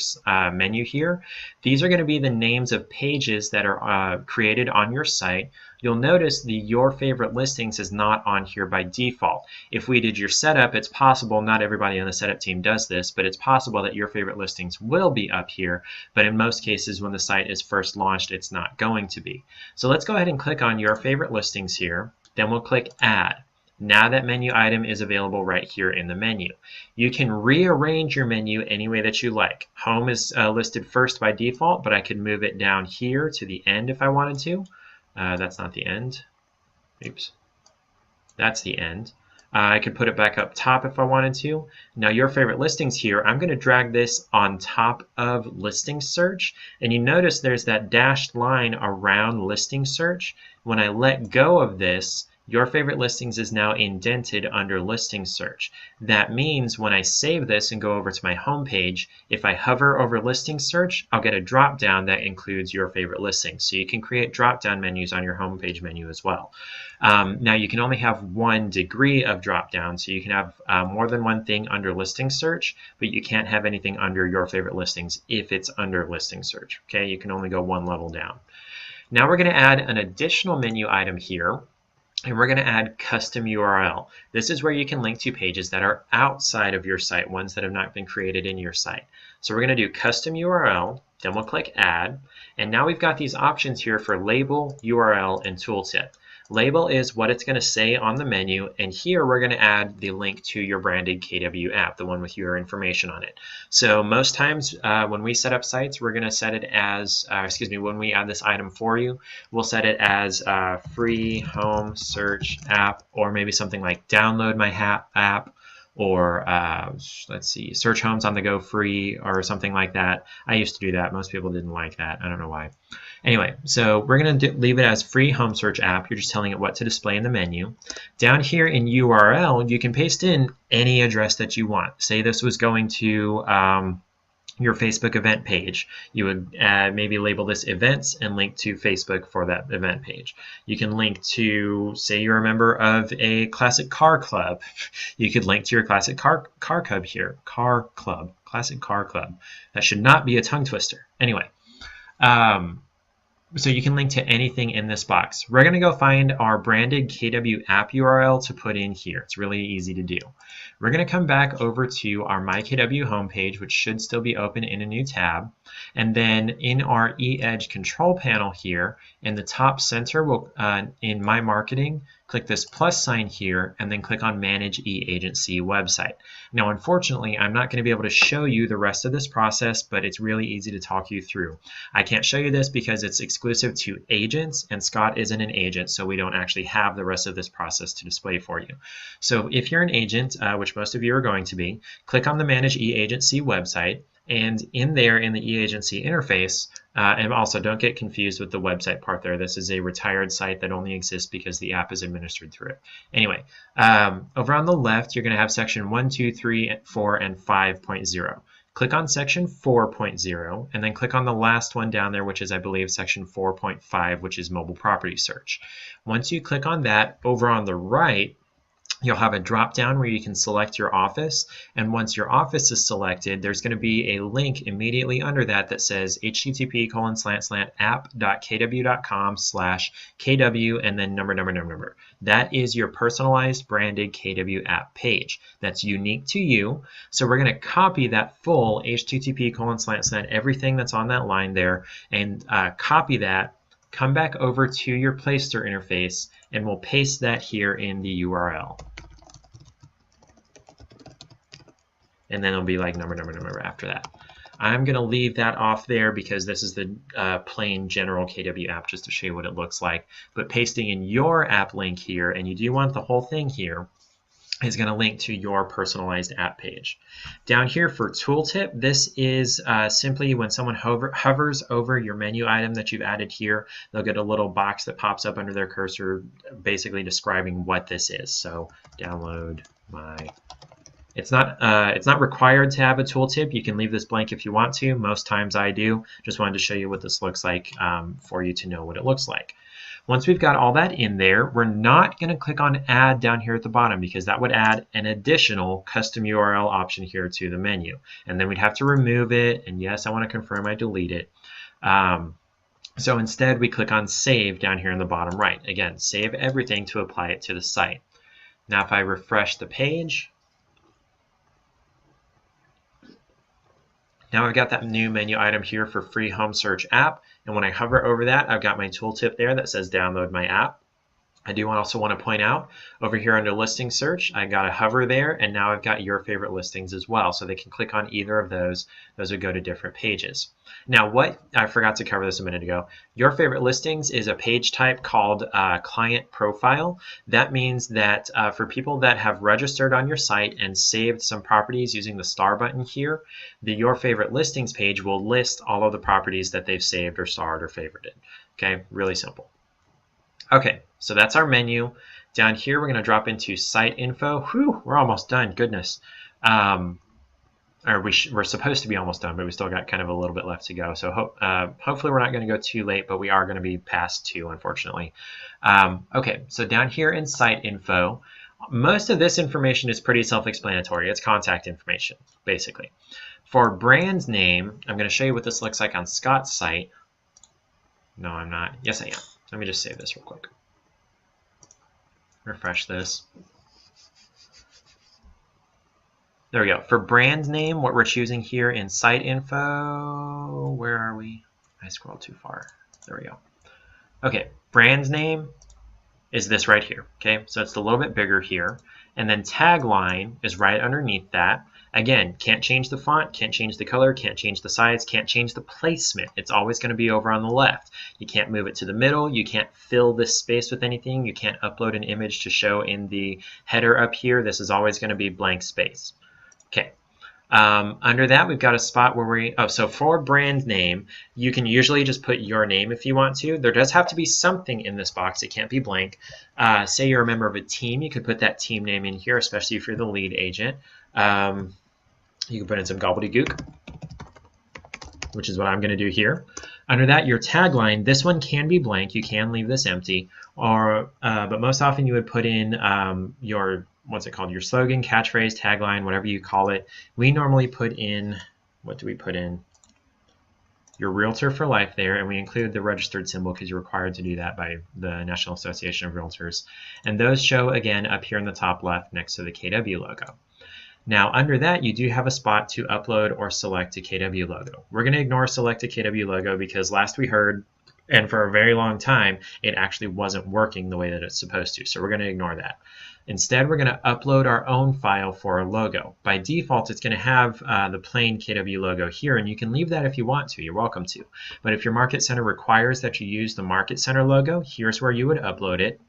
menu here. These are going to be the names of pages that are created on your site. You'll notice the Your Favorite Listings is not on here by default. If we did your setup, it's possible, not everybody on the setup team does this, but it's possible that Your Favorite Listings will be up here, but in most cases when the site is first launched, it's not going to be. So let's go ahead and click on Your Favorite Listings here, then we'll click Add. Now that menu item is available right here in the menu. You can rearrange your menu any way that you like. Home is listed first by default, but I could move it down here to the end if I wanted to. That's not the end. Oops. That's the end. I could put it back up top if I wanted to. Now Your Favorite Listings here, I'm going to drag this on top of Listing Search. And you notice there's that dashed line around Listing Search. When I let go of this, Your Favorite Listings is now indented under Listing Search. That means when I save this and go over to my home page, if I hover over Listing Search, I'll get a drop down that includes Your Favorite Listings. So you can create drop down menus on your home page menu as well. Now you can only have one degree of drop down, so you can have more than one thing under Listing Search, but you can't have anything under Your Favorite Listings if it's under Listing Search. Okay, you can only go one level down. Now we're going to add an additional menu item here. And we're going to add custom URL. This is where you can link to pages that are outside of your site, ones that have not been created in your site. So we're going to do custom URL, then we'll click add. And now we've got these options here for label, URL, and tooltip. Label is what it's going to say on the menu, and here we're going to add the link to your branded KW app, the one with your information on it. So most times when we set up sites, we're going to set it as, when we add this item for you, we'll set it as free home search app, or maybe something like download my app, or let's see, search homes on the go free, or something like that. I used to do that. Most people didn't like that. I don't know why. Anyway, so we're going to leave it as free home search app. You're just telling it what to display in the menu. Down here in URL, you can paste in any address that you want. Say this was going to your Facebook event page. You would maybe label this events and link to Facebook for that event page. You can link to, say you're a member of a classic car club. You could link to your classic car club here. Classic car club. That should not be a tongue twister. Anyway. So you can link to anything in this box. We're going to go find our branded KW app URL to put in here. It's really easy to do. We're going to come back over to our MyKW homepage, which should still be open in a new tab. And then in our eEdge control panel here, in the top center, we'll, in My Marketing, click this plus sign here, and then click on Manage eAgency Website. Now, unfortunately, I'm not going to be able to show you the rest of this process, but it's really easy to talk you through. I can't show you this because it's exclusive to agents, and Scott isn't an agent, so we don't actually have the rest of this process to display for you. So if you're an agent, which most of you are going to be, click on the Manage eAgency Website, and in there, in the eAgency interface, and also don't get confused with the website part there. This is a retired site that only exists because the app is administered through it. Anyway, over on the left, you're going to have section 1, 2, 3, 4, and 5.0. Click on section 4.0, and then click on the last one down there, which is, I believe, section 4.5, which is mobile property search. Once you click on that, over on the right, You'll have a drop down where you can select your office, and once your office is selected, there's going to be a link immediately under that that says http://app.kw.com/kw and then number. That is your personalized branded KW app page. That's unique to you. So we're going to copy that full http:// everything that's on that line there, and copy that. Come back over to your Placester interface, and we'll paste that here in the URL. And then it'll be like number after that. I'm going to leave that off there because this is the plain general KW app just to show you what it looks like. But pasting in your app link here, and you do want the whole thing here, is going to link to your personalized app page. Down here for tooltip, this is simply when someone hovers over your menu item that you've added here, they'll get a little box that pops up under their cursor basically describing what this is. So download my... It's not required to have a tooltip. You can leave this blank if you want to. Most times I do. Just wanted to show you what this looks like for you to know what it looks like. Once we've got all that in there, we're not going to click on Add down here at the bottom because that would add an additional custom URL option here to the menu. And then we'd have to remove it. And yes, I want to confirm I delete it. So instead, we click on Save down here in the bottom right. Again, save everything to apply it to the site. Now, if I refresh the page, now I've got that new menu item here for free home search app, and when I hover over that, I've got my tooltip there that says download my app. I do also want to point out over here under listing search, I got a hover there, and now I've got your favorite listings as well, so they can click on either of those. Those would go to different pages. Now, what I forgot to cover this a minute ago, your favorite listings is a page type called client profile. That means that for people that have registered on your site and saved some properties using the star button here, the your favorite listings page will list all of the properties that they've saved or starred or favorited. Okay, really simple. Okay, so that's our menu. Down here, we're going to drop into site info. Whew, we're almost done. Goodness. We're supposed to be almost done, but we still got kind of a little bit left to go. So hopefully we're not going to go too late, but we are going to be past 2, unfortunately. Okay, so down here in site info, most of this information is pretty self-explanatory. It's contact information, basically. For brand name, I'm going to show you what this looks like on Scott's site. No, I'm not. Yes, I am. Let me just save this real quick. Refresh this. There we go. For brand name, what we're choosing here in site info, where are we? I scrolled too far. There we go. Okay, brand name is this right here. Okay, so it's a little bit bigger here. And then tagline is right underneath that. Again, can't change the font, can't change the color, can't change the size, can't change the placement. It's always going to be over on the left. You can't move it to the middle. You can't fill this space with anything. You can't upload an image to show in the header up here. This is always going to be blank space. Okay. Under that, we've got a spot where so for brand name, you can usually just put your name if you want to. There does have to be something in this box. It can't be blank. Say you're a member of a team, you could put that team name in here, especially if you're the lead agent. You can put in some gobbledygook, which is what I'm going to do here. Under that, your tagline, this one can be blank. You can leave this empty, but most often you would put in your, what's it called, your slogan, catchphrase, tagline, whatever you call it. We normally put in, what do we put in? Your realtor for life there, and we include the registered symbol because you're required to do that by the National Association of Realtors. And those show, again, up here in the top left next to the KW logo. Now, under that, you do have a spot to upload or select a KW logo. We're going to ignore select a KW logo because last we heard, and for a very long time, it actually wasn't working the way that it's supposed to. So we're going to ignore that. Instead, we're going to upload our own file for a logo. By default, it's going to have the plain KW logo here, and you can leave that if you want to. You're welcome to. But if your Market Center requires that you use the Market Center logo, here's where you would upload it.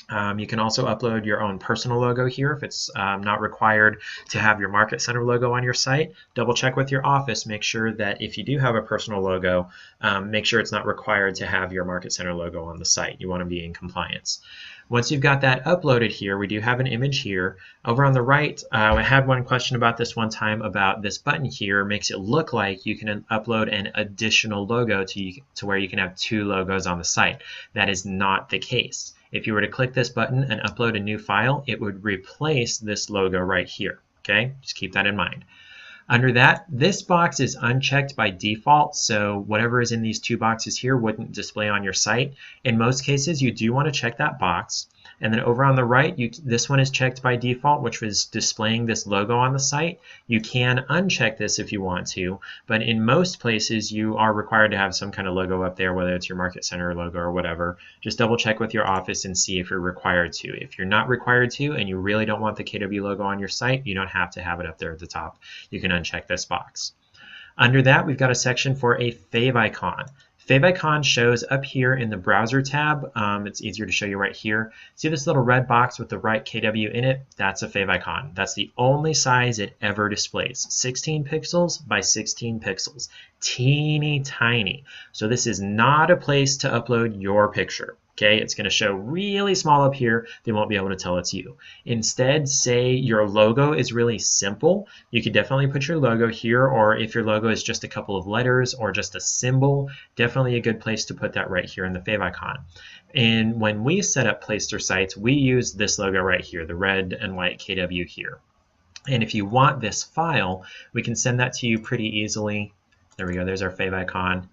You can also upload your own personal logo here if it's not required to have your Market Center logo on your site. Double check with your office. Make sure that if you do have a personal logo, make sure it's not required to have your Market Center logo on the site. You want to be in compliance. Once you've got that uploaded here, we do have an image here. Over on the right, I had one question about this one time about this button here makes it look like you can upload an additional logo to where you can have 2 logos on the site. That is not the case. If you were to click this button and upload a new file, it would replace this logo right here. Okay, just keep that in mind. Under that, this box is unchecked by default, so whatever is in these two boxes here wouldn't display on your site. In most cases, you do want to check that box. And then over on the right, this one is checked by default, which was displaying this logo on the site. You can uncheck this if you want to, but in most places, you are required to have some kind of logo up there, whether it's your Market Center logo or whatever. Just double check with your office and see if you're required to. If you're not required to and you really don't want the KW logo on your site, you don't have to have it up there at the top. You can uncheck this box. Under that, we've got a section for a favicon. Favicon shows up here in the browser tab. It's easier to show you right here. See this little red box with the right KW in it? That's a favicon. That's the only size it ever displays. 16 pixels by 16 pixels. Teeny tiny. So this is not a place to upload your picture. Okay, it's going to show really small up here. They won't be able to tell it's you. Instead, say your logo is really simple. You could definitely put your logo here, or if your logo is just a couple of letters or just a symbol, definitely a good place to put that right here in the favicon. And when we set up Placester sites, we use this logo right here, the red and white KW here. And if you want this file, we can send that to you pretty easily. There we go, there's our favicon.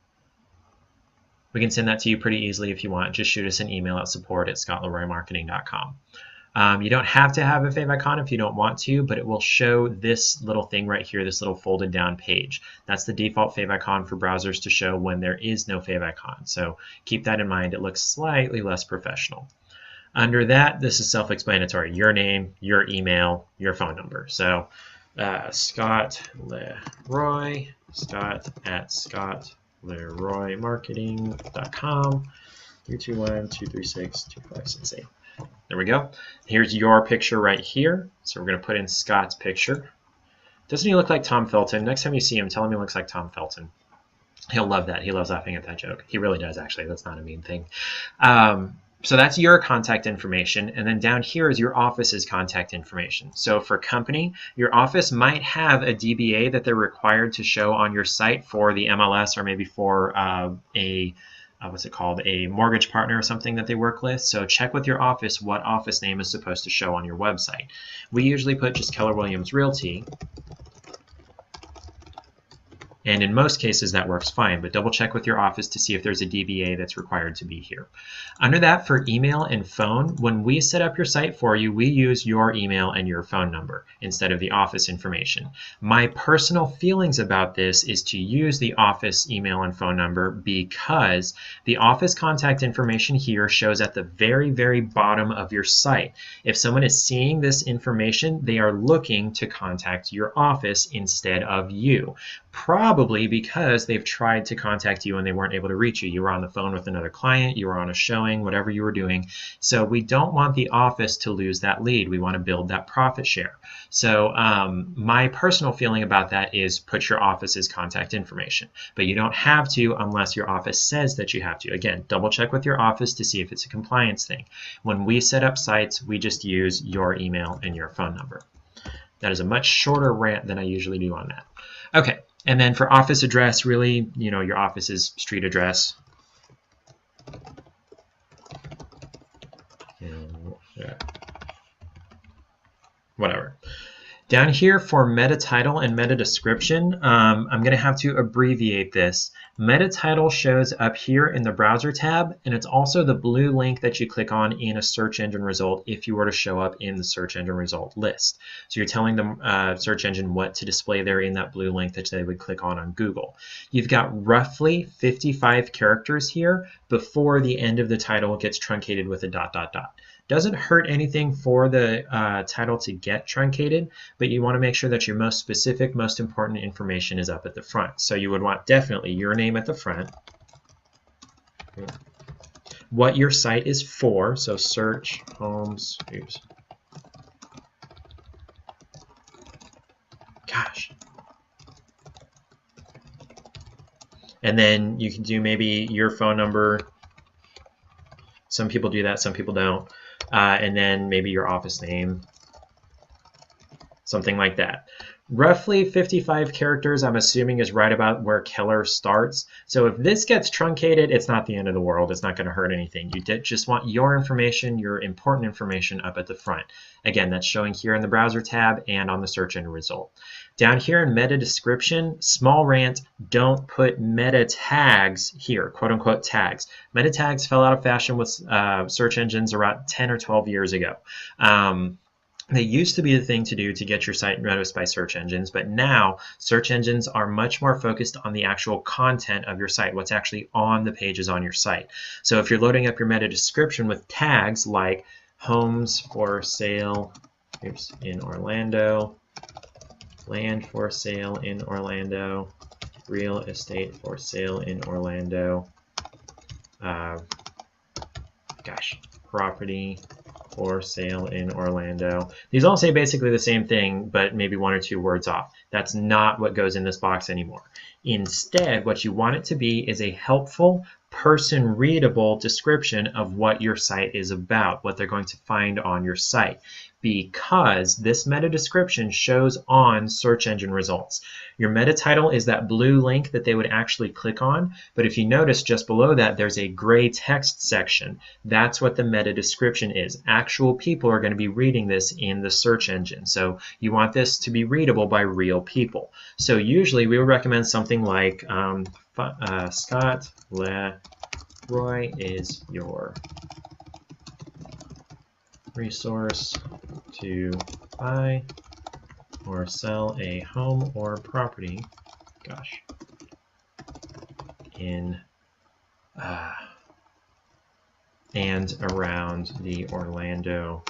We can send that to you pretty easily if you want. Just shoot us an email at support@scottleroymarketing.com. You don't have to have a favicon if you don't want to, but it will show this little thing right here, this little folded down page. That's the default favicon for browsers to show when there is no favicon. So keep that in mind. It looks slightly less professional. Under that, this is self-explanatory. Your name, your email, your phone number. So Scott Leroy, Scott@ScottLeroyMarketing.com, 321-236-2568. There we go. Here's your picture right here. So we're going to put in Scott's picture. Doesn't he look like Tom Felton? Next time you see him, tell him he looks like Tom Felton. He'll love that. He loves laughing at that joke. He really does, actually. That's not a mean thing. So that's your contact information, and then down here is your office's contact information. So for company, your office might have a DBA that they're required to show on your site for the MLS, or maybe for what's it called, a mortgage partner or something that they work with. So check with your office what office name is supposed to show on your website. We usually put just Keller Williams Realty. And in most cases, that works fine, but double check with your office to see if there's a DBA that's required to be here. Under that, for email and phone, when we set up your site for you, we use your email and your phone number instead of the office information. My personal feelings about this is to use the office email and phone number because the office contact information here shows at the very, very bottom of your site. If someone is seeing this information, they are looking to contact your office instead of you. Probably because they've tried to contact you and they weren't able to reach you. You were on the phone with another client, you were on a showing, whatever you were doing. So we don't want the office to lose that lead. We want to build that profit share. So my personal feeling about that is put your office's contact information. But you don't have to unless your office says that you have to. Again, double check with your office to see if it's a compliance thing. When we set up sites, we just use your email and your phone number. That is a much shorter rant than I usually do on that. Okay. And then for office address, really, you know, your office's street address. Whatever. Down here for meta title and meta description, I'm going to have to abbreviate this. Meta title shows up here in the browser tab, and it's also the blue link that you click on in a search engine result if you were to show up in the search engine result list. So you're telling the search engine what to display there in that blue link that they would click on Google. You've got roughly 55 characters here before the end of the title gets truncated with a ... Doesn't hurt anything for the title to get truncated, but you want to make sure that your most specific, most important information is up at the front. So you would want definitely your name at the front, what your site is for, so search, homes, oops. Gosh. And then you can do maybe your phone number. Some people do that, some people don't. And then maybe your office name, something like that. Roughly 55 characters, I'm assuming, is right about where killer starts. So if this gets truncated, it's not the end of the world. It's not going to hurt anything. You just want your information, your important information up at the front. Again, that's showing here in the browser tab and on the search engine result. Down here in meta description, small rant, don't put meta tags here, quote unquote tags. Meta tags fell out of fashion with search engines around 10 or 12 years ago. They used to be the thing to do to get your site noticed by search engines, but now search engines are much more focused on the actual content of your site, what's actually on the pages on your site. So if you're loading up your meta description with tags like homes for sale in Orlando, land for sale in Orlando, real estate for sale in Orlando, property for sale in Orlando. These all say basically the same thing, but maybe one or two words off. That's not what goes in this box anymore. Instead, what you want it to be is a helpful, person-readable description of what your site is about, what they're going to find on your site, because this meta description shows on search engine results. Your meta title is that blue link that they would actually click on, but if you notice just below that, there's a gray text section. That's what the meta description is. Actual people are going to be reading this in the search engine, so you want this to be readable by real people. So usually we would recommend something like Scott Leroy is your resource to buy or sell a home or property, in and around the Orlando,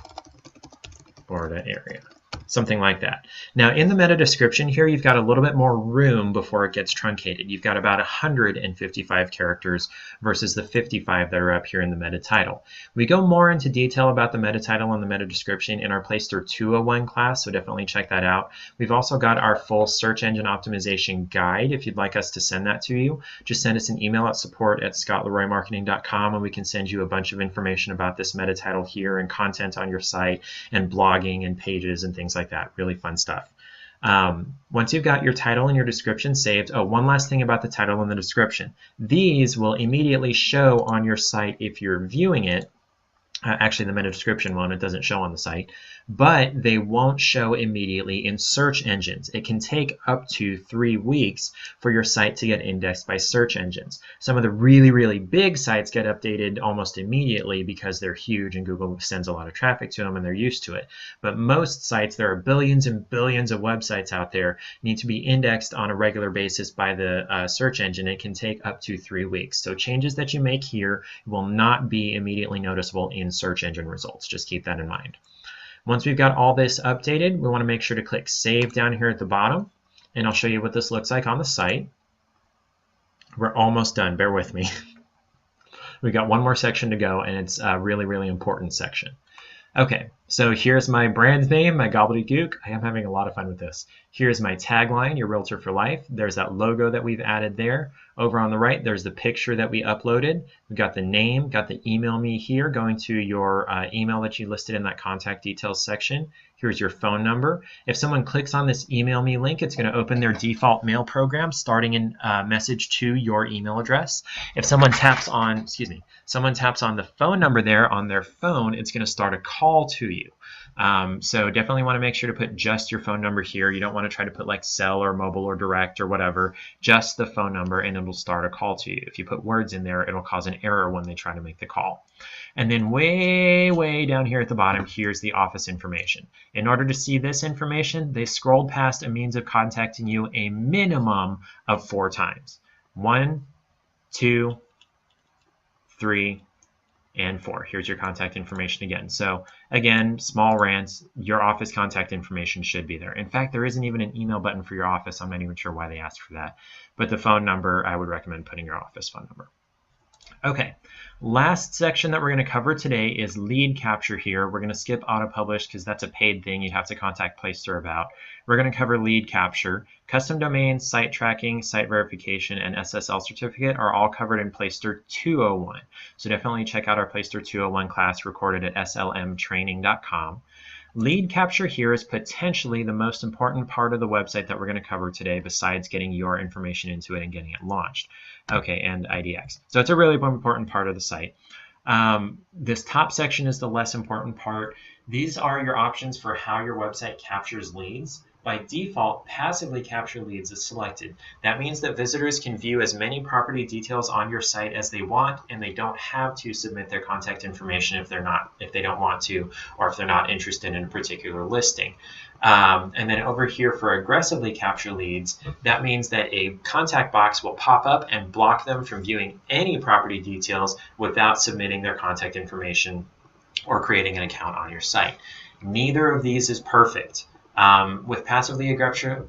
Florida area. Something like that. Now in the meta description here, you've got a little bit more room before it gets truncated. You've got about 155 characters versus the 55 that are up here in the meta title. We go more into detail about the meta title and the meta description in our Placester 201 class, so definitely check that out. We've also got our full search engine optimization guide. If you'd like us to send that to you, just send us an email at support@scottleroymarketing.com and we can send you a bunch of information about this meta title here and content on your site and blogging and pages and things like that. Really fun stuff. Once you've got your title and your description saved, one last thing about the title and the description. These will immediately show on your site if you're viewing it. Actually, the meta description one, it doesn't show on the site, but they won't show immediately in search engines. It can take up to 3 weeks for your site to get indexed by search engines. Some of the really, really big sites get updated almost immediately because they're huge and Google sends a lot of traffic to them and they're used to it. But most sites, there are billions and billions of websites out there, need to be indexed on a regular basis by the search engine. It can take up to 3 weeks. So changes that you make here will not be immediately noticeable in search engine results. Just keep that in mind. Once we've got all this updated, we want to make sure to click Save down here at the bottom, and I'll show you what this looks like on the site. We're almost done. Bear with me. We've got one more section to go, and it's a really, really important section. Okay, so here's my brand name, my gobbledygook. I am having a lot of fun with this. Here's my tagline, your realtor for life. There's that logo that we've added there. Over on the right, there's the picture that we uploaded. We've got the name, got the email me here, going to your email that you listed in that contact details section. Here's your phone number. If someone clicks on this email me link, it's going to open their default mail program starting in message to your email address. If someone taps on, someone taps on the phone number there on their phone, it's going to start a call to you. So definitely want to make sure to put just your phone number here. You don't want to try to put like cell or mobile or direct or whatever, just the phone number, and it'll start a call to you. If you put words in there, it'll cause an error when they try to make the call. And then way, way down here at the bottom, here's the office information. In order to see this information, they scrolled past a means of contacting you a minimum of 4 times. 1, 2, 3, and 4. Here's your contact information again. So again, small rants, your office contact information should be there. In fact, there isn't even an email button for your office. I'm not even sure why they asked for that. But the phone number, I would recommend putting your office phone number. Okay, last section that we're going to cover today is lead capture here. We're going to skip auto-publish because that's a paid thing you'd have to contact Placester about. We're going to cover lead capture. Custom domains, site tracking, site verification, and SSL certificate are all covered in Placester 201. So definitely check out our Placester 201 class recorded at slmtraining.com. Lead capture here is potentially the most important part of the website that we're going to cover today, besides getting your information into it and getting it launched. Okay, and IDX. So it's a really important part of the site. This top section is the less important part. These are your options for how your website captures leads. By default, passively capture leads is selected. That means that visitors can view as many property details on your site as they want, and they don't have to submit their contact information if they don't want to, or if they're not interested in a particular listing. And then over here for aggressively capture leads, that means that a contact box will pop up and block them from viewing any property details without submitting their contact information or creating an account on your site. Neither of these is perfect. With passively capture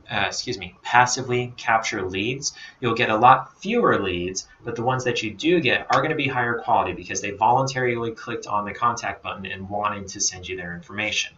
leads, you'll get a lot fewer leads, but the ones that you do get are going to be higher quality because they voluntarily clicked on the contact button and wanted to send you their information.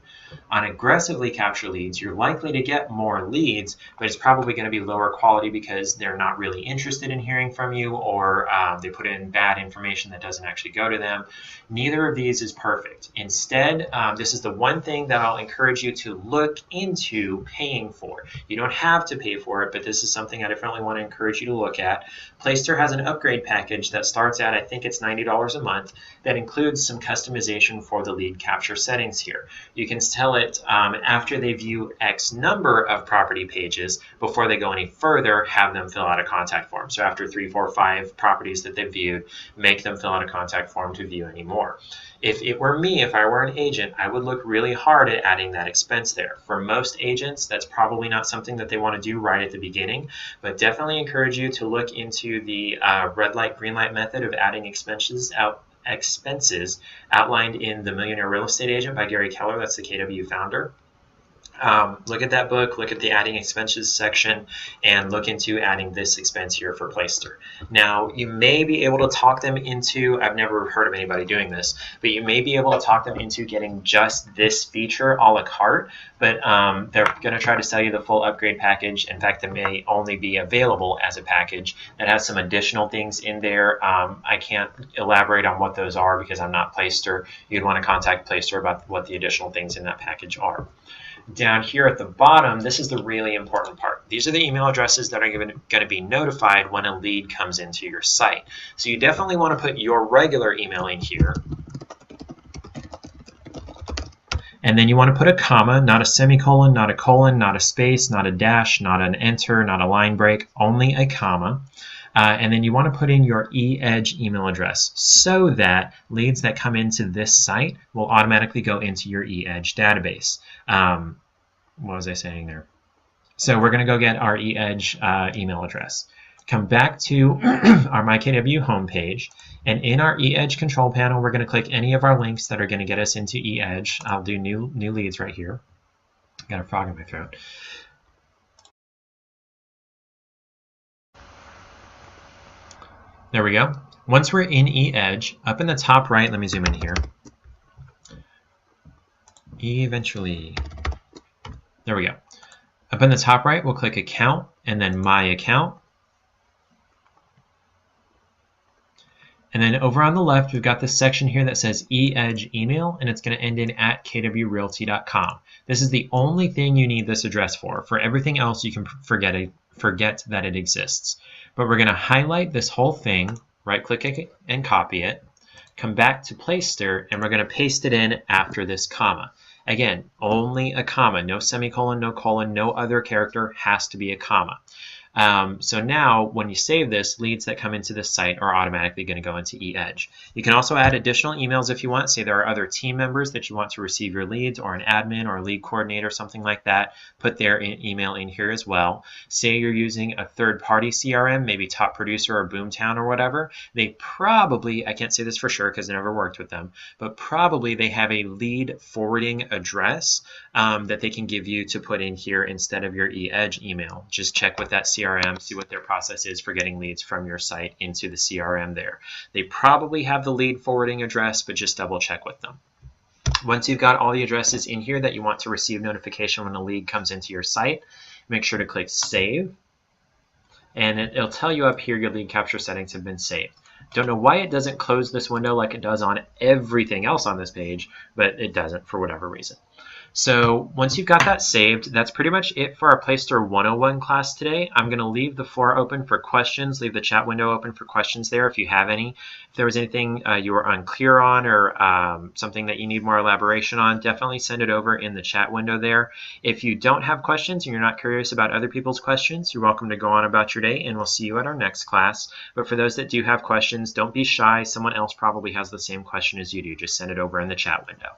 On aggressively capture leads, you're likely to get more leads, but it's probably going to be lower quality because they're not really interested in hearing from you, or they put in bad information that doesn't actually go to them. Neither of these is perfect. Instead, this is the one thing that I'll encourage you to look into paying for. You don't have to pay for it, but this is something I definitely want to encourage you to look at. Placester has an upgrade package that starts at, I think it's $90 a month, that includes some customization for the lead capture settings here. You can tell it after they view X number of property pages, before they go any further, have them fill out a contact form. So after 3, 4, 5 properties that they've viewed, make them fill out a contact form to view any more. If it were me, if I were an agent, I would look really hard at adding that expense there. For most agents, that's probably not something that they want to do right at the beginning, but definitely encourage you to look into the red light, green light method of adding expenses outlined in The Millionaire Real Estate Agent by Gary Keller. That's the KW founder. Look at that book, look at the adding expenses section, and look into adding this expense here for Placester. Now, you may be able to talk them into, I've never heard of anybody doing this, but you may be able to talk them into getting just this feature a la carte, but they're going to try to sell you the full upgrade package. In fact, it may only be available as a package that has some additional things in there. I can't elaborate on what those are because I'm not Placester. You'd want to contact Placester about what the additional things in that package are. Down here at the bottom, this is the really important part. These are the email addresses that are going to be notified when a lead comes into your site. So you definitely want to put your regular email in here. And then you want to put a comma, not a semicolon, not a colon, not a space, not a dash, not an enter, not a line break, only a comma. And then you want to put in your eEdge email address so that leads that come into this site will automatically go into your eEdge database. What was I saying there? So we're going to go get our eEdge email address. Come back to our MyKW homepage, and in our eEdge control panel, we're going to click any of our links that are going to get us into eEdge. I'll do new leads right here. Got a frog in my throat. There we go. Once we're in eEdge, up in the top right, let me zoom in here. Eventually. There we go. Up in the top right, we'll click Account and then My Account. And then over on the left, we've got this section here that says eEdge email, and it's going to end in @kwrealty.com. This is the only thing you need this address for. For everything else, you can forget that it exists. But we're going to highlight this whole thing, right-click it and copy it, come back to Placester, and we're going to paste it in after this comma. Again, only a comma, no semicolon, no colon, no other character, has to be a comma. So now when you save this, leads that come into this site are automatically going to go into eEdge. You can also add additional emails if you want. Say there are other team members that you want to receive your leads, or an admin or a lead coordinator, something like that. Put their email in here as well. Say you're using a third-party CRM, maybe Top Producer or Boomtown or whatever. They probably, I can't say this for sure because I never worked with them, but probably they have a lead forwarding address that they can give you to put in here instead of your eEdge email. Just check with that CRM, see what their process is for getting leads from your site into the CRM there. They probably have the lead forwarding address, but just double check with them. Once you've got all the addresses in here that you want to receive notification when a lead comes into your site, make sure to click Save. And it'll tell you up here your lead capture settings have been saved. Don't know why it doesn't close this window like it does on everything else on this page, but it doesn't for whatever reason. So once you've got that saved, that's pretty much it for our Placester 101 class today. I'm going to leave the floor open for questions, leave the chat window open for questions there if you have any. If there was anything you were unclear on or something that you need more elaboration on, definitely send it over in the chat window there. If you don't have questions and you're not curious about other people's questions, you're welcome to go on about your day, and we'll see you at our next class. But for those that do have questions, don't be shy. Someone else probably has the same question as you do. Just send it over in the chat window.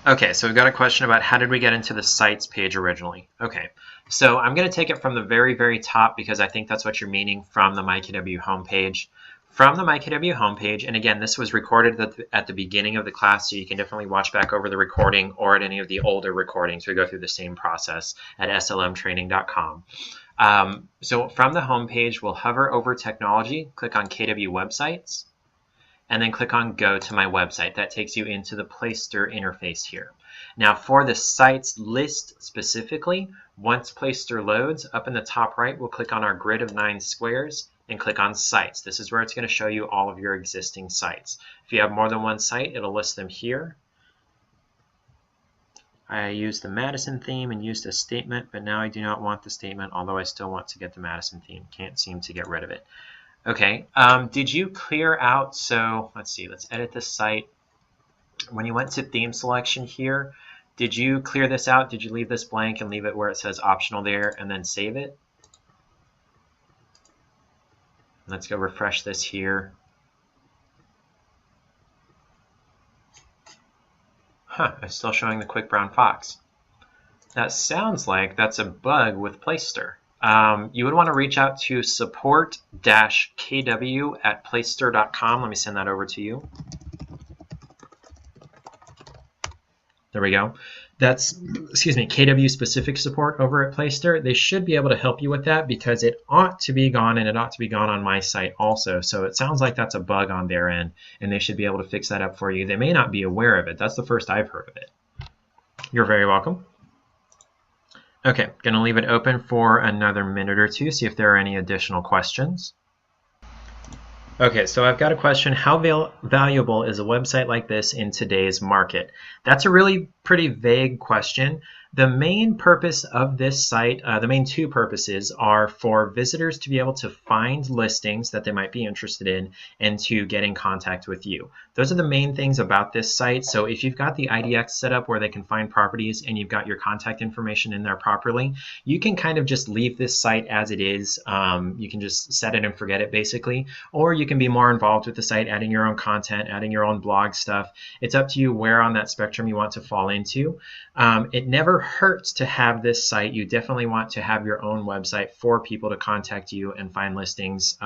Okay, so we've got a question about how did we get into the sites page originally. Okay, so I'm going to take it from the very, very top because I think that's what you're meaning from the MyKW homepage. From the MyKW homepage, and again, this was recorded at the beginning of the class, so you can definitely watch back over the recording or at any of the older recordings. We go through the same process at slmtraining.com. So from the homepage, we'll hover over Technology, click on KW Websites, and then click on Go to My Website. That takes you into the Placester interface here. Now for the sites list specifically, once Placester loads, up in the top right, we'll click on our grid of 9 squares and click on Sites. This is where it's going to show you all of your existing sites. If you have more than one site, it'll list them here. I used the Madison theme and used a statement, but now I do not want the statement, although I still want to get the Madison theme. Can't seem to get rid of it. Okay, did you clear out, so let's see, let's edit the site. When you went to theme selection here, did you clear this out? Did you leave this blank and leave it where it says optional there and then save it? Let's go refresh this here. Huh, it's still showing the quick brown fox. That sounds like that's a bug with Placester. You would want to reach out to support-kw@placester.com. Let me send that over to you. There we go. That's, excuse me, KW specific support over at Placester. They should be able to help you with that because it ought to be gone, and it ought to be gone on my site also. So it sounds like that's a bug on their end, and they should be able to fix that up for you. They may not be aware of it. That's the first I've heard of it. You're very welcome. Okay, going to leave it open for another minute or two, see if there are any additional questions. Okay, so I've got a question. How valuable is a website like this in today's market? That's a really pretty vague question. The main purpose of this site, the main two purposes, are for visitors to be able to find listings that they might be interested in and to get in contact with you. Those are the main things about this site. So if you've got the IDX set up where they can find properties and you've got your contact information in there properly, you can kind of just leave this site as it is. You can just set it and forget it basically, or you can be more involved with the site, adding your own content, adding your own blog stuff. It's up to you where on that spectrum you want to fall into. It never hurts to have this site. You definitely want to have your own website for people to contact you and find listings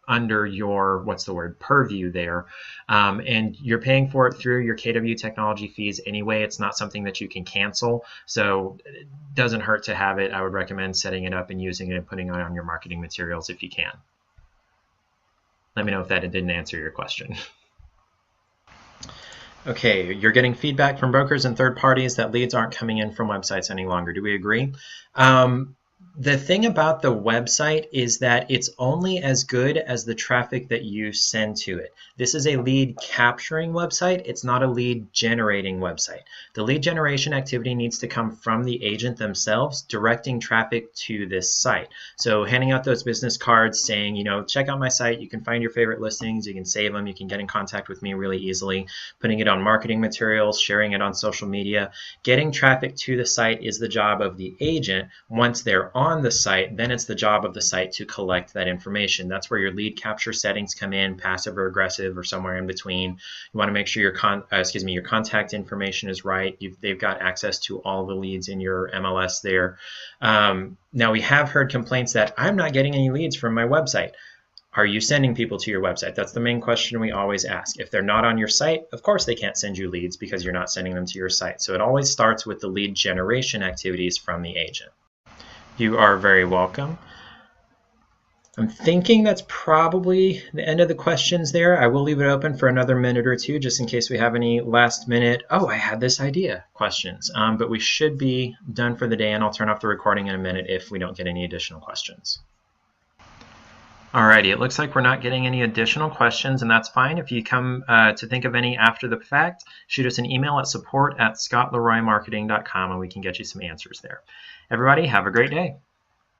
under your, what's the word, purview there. And you're paying for it through your KW technology fees anyway. It's not something that you can cancel, so it doesn't hurt to have it. I would recommend setting it up and using it and putting it on your marketing materials if you can. Let me know if that didn't answer your question. Okay, you're getting feedback from brokers and third parties that leads aren't coming in from websites any longer. Do we agree? The thing about the website is that it's only as good as the traffic that you send to it. This is a lead capturing website. It's not a lead generating website. The lead generation activity needs to come from the agent themselves, directing traffic to this site. So handing out those business cards saying, you know, check out my site. You can find your favorite listings. You can save them. You can get in contact with me really easily. Putting it on marketing materials, sharing it on social media. Getting traffic to the site is the job of the agent. Once they're on the site, then it's the job of the site to collect that information. That's where your lead capture settings come in, passive or aggressive or somewhere in between. You want to make sure your contact information is right. They've got access to all the leads in your MLS there. Now we have heard complaints that I'm not getting any leads from my website. Are you sending people to your website? That's the main question we always ask. If they're not on your site, of course they can't send you leads because you're not sending them to your site. So it always starts with the lead generation activities from the agent. You are very welcome. I'm thinking that's probably the end of the questions there. I will leave it open for another minute or two just in case we have any last minute, oh, I had this idea questions. But we should be done for the day, and I'll turn off the recording in a minute if we don't get any additional questions. Alrighty, it looks like we're not getting any additional questions, and that's fine. If you come to think of any after the fact, shoot us an email at support@scottleroymarketing.com and we can get you some answers there. Everybody, have a great day.